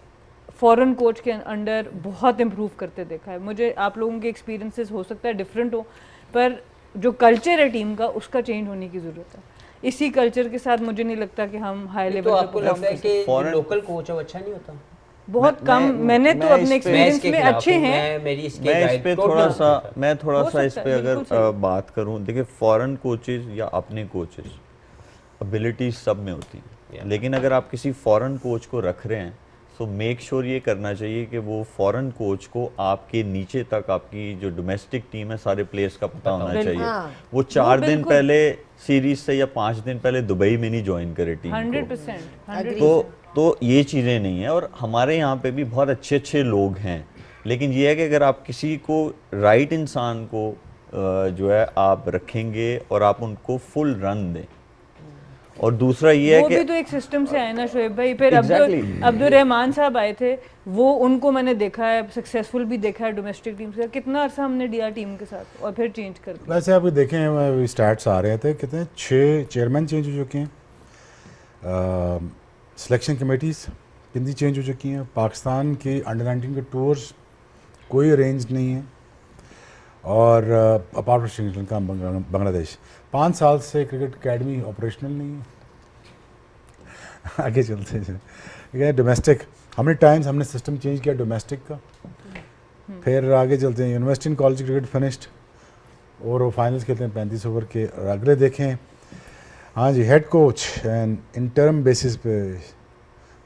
फॉरेन कोच के अंडर बहुत इम्प्रूव करते देखा है। मुझे आप लोगों के एक्सपीरियंसेस हो सकता है डिफरेंट हो, पर जो कल्चर है टीम का उसका चेंज होने की ज़रूरत है। इसी कल्चर के साथ मुझे नहीं लगता कि हम हाई लेवल तो आपको लगता है कि जो लोकल कोच है वो अच्छा नहीं होता? बहुत कम। मैंने तो अपने एक्सपीरियंस में अच्छे हैं। मैं थोड़ा सा इस पे अगर बात करूं, देखिए फॉरेन कोचेस या अपने कोचेस एबिलिटीज सब में होती है, लेकिन अगर आप किसी फॉरेन कोच को रख रहे हैं सो मेक श्योर ये करना चाहिए कि वो फॉरेन कोच को आपके नीचे तक आपकी जो डोमेस्टिक टीम है सारे प्लेयर्स का पता होना चाहिए। हाँ। वो 4 दिन बिल्कुल। पहले सीरीज से या 5 दिन पहले दुबई में नहीं ज्वाइन करे टीम को। 100%। तो ये चीज़ें नहीं है। और हमारे यहाँ पे भी बहुत अच्छे अच्छे लोग हैं, लेकिन ये है कि अगर आप किसी को राइट इंसान को जो है आप रखेंगे और आप उनको फुल रन दें। और दूसरा ये है वो कि भी तो एक सिस्टम से आए ना शोएब भाई। फिर Exactly. अब्दुल रहमान साहब आए थे, वो उनको मैंने देखा है सक्सेसफुल भी देखा है डोमेस्टिक टीम से। कितना अर्सा हमने दिया टीम के साथ और फिर चेंज कर दिया। वैसे आप देखें स्टैट्स आ रहे थे, कितने 6 चेयरमैन चेंज हो चुके हैं, सिलेक्शन कमेटीज़ कितनी चेंज हो चुकी हैं, पाकिस्तान की अंडर 19 के टूर्स कोई अरेंज नहीं है, और अपार्ट फ्रॉम श्रीलंका बांग्लादेश 5 साल से क्रिकेट एकेडमी ऑपरेशनल नहीं है। आगे चलते हैं डोमेस्टिक, हमने सिस्टम चेंज किया डोमेस्टिक का, फिर आगे चलते हैं university and college cricket finished और वो फाइनल्स खेलते हैं 35 ओवर के। और अगले देखें, हाँ जी, head coach and interim basis पे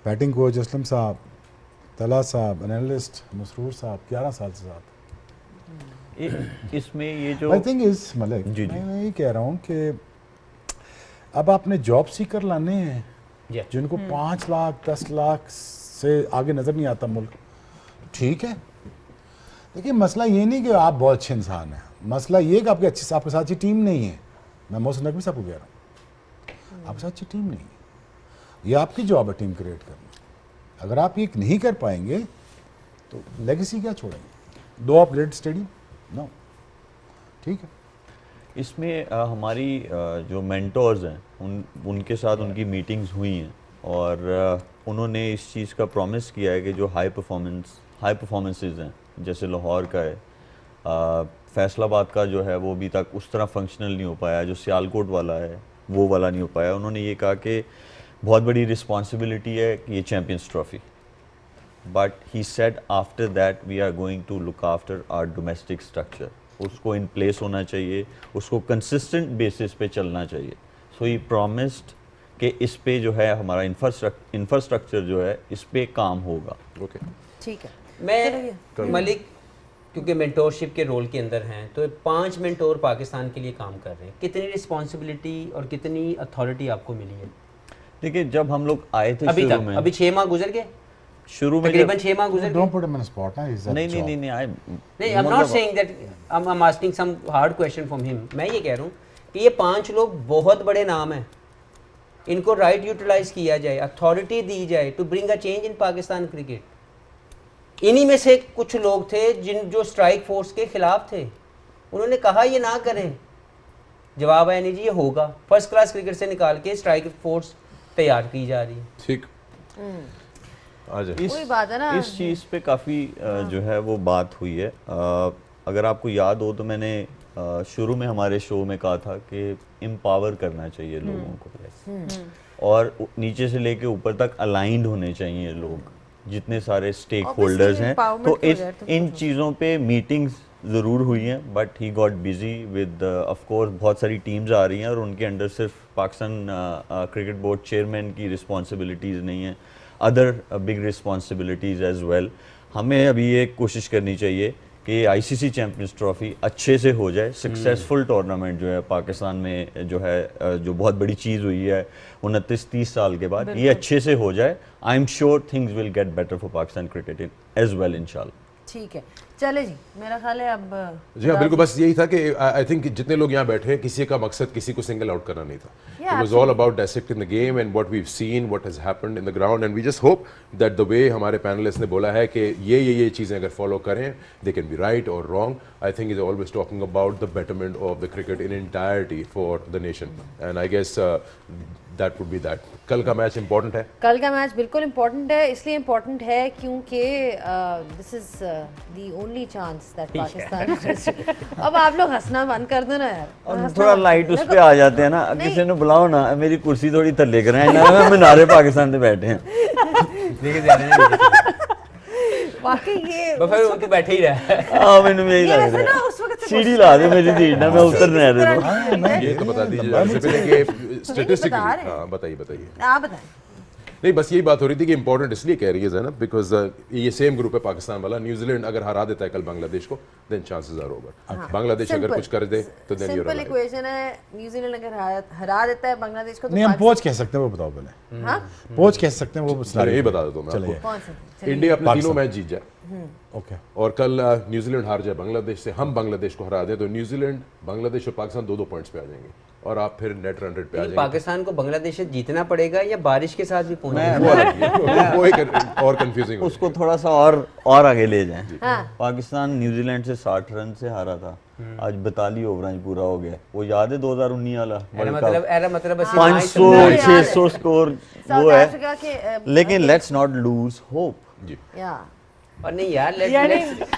बैटिंग कोच असलम साहब, तला साहब, एनालिस्ट मसरूर साहब 11 साल से साथ। इसमें ये जो आई थिंक इस मलिक, जी, जी। मैं ये कह रहा हूँ कि अब आपने जॉब सीकर लाने हैं Yeah. जिनको 5 लाख 10 लाख से आगे नज़र नहीं आता मुल्क, ठीक है। देखिए मसला ये नहीं कि आप बहुत अच्छे इंसान हैं, मसला ये कि आपके साथ अच्छी टीम नहीं है। मैं मोहसिन नकवी साहब को कह रहा हूँ, आपके साथ अच्छी टीम नहीं है। ये आपकी जॉब है टीम क्रिएट करनी। अगर आप ये नहीं कर पाएंगे तो लेगेसी क्या छोड़ेंगे? 2 अपग्रेड स्टेडियम नो, ठीक है। इसमें हमारी जो मेंटोर्स हैं उनके साथ उनकी मीटिंग्स हुई हैं, और उन्होंने इस चीज़ का प्रॉमिस किया है कि जो हाई परफॉर्मेंसेस हैं, जैसे लाहौर का है, फैसलाबाद का जो है वो अभी तक उस तरह फंक्शनल नहीं हो पाया, जो सियालकोट वाला है वो वाला नहीं हो पाया। उन्होंने ये कहा कि बहुत बड़ी रिस्पॉन्सिबिलिटी है कि ये champions trophy, but he said after that we are going to look after our domestic structure. उसको इन प्लेस होना चाहिए, उसको कंसिस्टेंट बेसिस पे चलना चाहिए। सो ही प्रॉमिस्ड कि इस पे जो है हमारा इंफ्रास्ट्रक्चर जो है इस पे काम होगा। ओके, ठीक है। मैं मलिक क्योंकि मेंटोरशिप के रोल के अंदर हैं, तो 5 मेंटोर पाकिस्तान के लिए काम कर रहे हैं। कितनी रिस्पॉन्सिबिलिटी और कितनी अथॉरिटी आपको मिली है देखिए, जब हम लोग आए थे अभी शुरू तक? में, अभी 6 माह गुजर गए, शुरू में तकरीबन 6 माह गुजर गए। Don't put him on the spot, ना, he's a नहीं job. नहीं, नहीं, I'm not saying that I'm asking some hard question from him. मैं ये कह रहा हूँ कि ये 5 लोग बहुत बड़े नाम हैं, इनको राइट यूटिलाइज किया जाए, अथॉरिटी दी जाए to bring a change in Pakistan cricket. इन्हीं में से कुछ लोग थे जो स्ट्राइक फोर्स के खिलाफ थे, उन्होंने कहा ये ना करें, जवाब है नहीं जी ये होगा। फर्स्ट क्लास क्रिकेट से निकाल के स्ट्राइक फोर्स तैयार की जा रही है। ठीक, आ जाए। वही बात है ना। इस चीज़ पे काफ़ी जो है वो बात हुई है। अगर आपको याद हो तो मैंने शुरू में हमारे शो में कहा था कि एम्पावर करना चाहिए लोगों को, और नीचे से लेके ऊपर तक अलाइंड होने चाहिए लोग, जितने सारे स्टेक होल्डर्स हैं। empowerment तो हो जाए तो इन चीज़ों पे मीटिंग्स ज़रूर हुई हैं, but he got busy with of course बहुत सारी टीम्स आ रही हैं, और उनके अंडर सिर्फ पाकिस्तान क्रिकेट बोर्ड चेयरमैन की रिस्पॉन्सिबिलिटीज़ नहीं हैं, other big responsibilities as well. हमें अभी ये कोशिश करनी चाहिए कि आईसीसी चैम्पियंस ट्रॉफी अच्छे से हो जाए, सक्सेसफुल टूर्नामेंट जो है पाकिस्तान में जो है जो बहुत बड़ी चीज़ हुई है 29-30 साल के बाद, ये अच्छे से हो जाए। I am sure things will get better for Pakistan cricket as well इंशाल्लाह। ठीक है, चले जी, मेरा ख्याल है अब जी हाँ, बिल्कुल। बस यही था कि आई थिंक जितने लोग यहाँ बैठे हैं, किसी का मकसद किसी को सिंगल आउट करना नहीं था। Yeah, it was all about dissecting the game and what we have seen, what has happened in the ground, and we just hope that the way हमारे पैनलिस्ट ने बोला है कि ये चीज़ें अगर फॉलो करें, दे कैन बी राइट और wrong. I think is always talking about the betterment of the cricket in entirety for the nation, and I guess that would be that. कल का मैच इंपॉर्टेंट है। कल का match बिल्कुल important है, इसलिए important है क्योंकि this is the only chance that Pakistan अब आप लोग हंसना बंद कर दो ना यार, और हंसना थोड़ा बंद लाइट कर उस दो। पे आ जाते हैं ना, किसी ने बुलाओ ना, मेरी कुर्सी थोड़ी थल्ले कराए ना, मीनारे पाकिस्तान से बैठे हैं। देखिए ज़्यादा नहीं वाकई ये बस फिर वो तो बैठे ही रहा है। हाँ, मैंने यही ये लग वैसे ना रहा उस वक्त है। से सीढ़ी ला दे मेरी सीट ना, मैं उतर नहीं रहा हूँ। हाँ, मैं ये तो बता दीजिए सबसे पहले कि स्टैटिस्टिकली। हाँ, बताइए। आप बताएं। नहीं, बस यही बात हो रही थी कि इंपॉर्टेंट इसलिए कह रही है ज़ैनब बिकॉज ये सेम ग्रुप है पाकिस्तान वाला। न्यूजीलैंड अगर हरा देता है कल बांग्लादेश को, then chances are over. Bangladesh अगर कुछ कर दे तो देन यूर सिंपल इक्वेशन है, न्यूजीलैंड अगर हरा देता है बांग्लादेश को तो नहीं हम पोच कह सकते हैं, वो बताओ पहले। हाँ पोच कह सकते हैं वो चलिए यही बता देता हूँ मैं चलिए आपको। कौन सा इंडिया अपने तीनों मैच जीत जाए ओके और कल न्यूजीलैंड हार जाए बांग्लादेश से, हम बांग्लादेश को हरा दें, तो न्यूजीलैंड, बांग्लादेश और पाकिस्तान 2-2 पॉइंट्स पे आ जाएंगे और आप फिर नेट रन रेट पे आ लेकिन जाएंगे। पाकिस्तान को बांग्लादेश से जीतना पड़ेगा या बारिश के साथ भी पहुंचना वो अलग है, वो एक और कंफ्यूजिंग उसको थोड़ा सा और आगे ले जाएं। हाँ। पाकिस्तान न्यूजीलैंड से 60 रन से हारा था, आज 42 ओवर पूरा हो गया। वो याद है 2019 वाला वर्ल्ड कप, एरा मतलब बस 500 याद है। 600 स्कोर साउथ वो है। अफ्रीका के लेकिन लेट्स नॉट लूज होप। जी। या और नहीं यार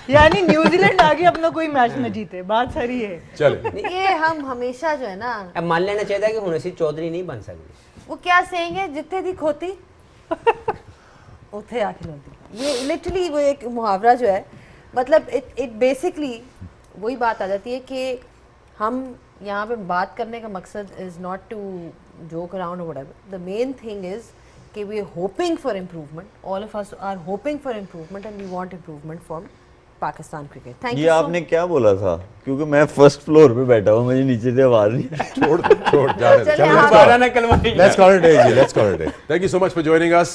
यानी न्यूजीलैंड आगे अपना कोई मैच न जीते, बात सारी है। चले ये हम हमेशा जो है ना अब मान लेना चाहिए था कि हुनसीब चौधरी नहीं बन सकती। वो क्या सेंगे जितने दी खोती उथे आखिर होती। ये लिटरली वो एक मुहावरा जो है, मतलब इट बेसिकली वही बात आ जाती है कि हम यहाँ पे बात करने का मकसद is not to joke around और whatever. The main thing is कि we are hoping for improvement, all of us are hoping for improvement and we want improvement from Pakistan cricket. Thank ये यू आपने क्या बोला था? क्योंकि मैं फर्स्ट फ्लोर पे बैठा हूँ, मुझे नीचे से आवाज नहीं। छोड़ जाने दो। चलिए, हाँ। लेट्स कॉल इट डे जी, let's call it day. Thank you so much for joining us.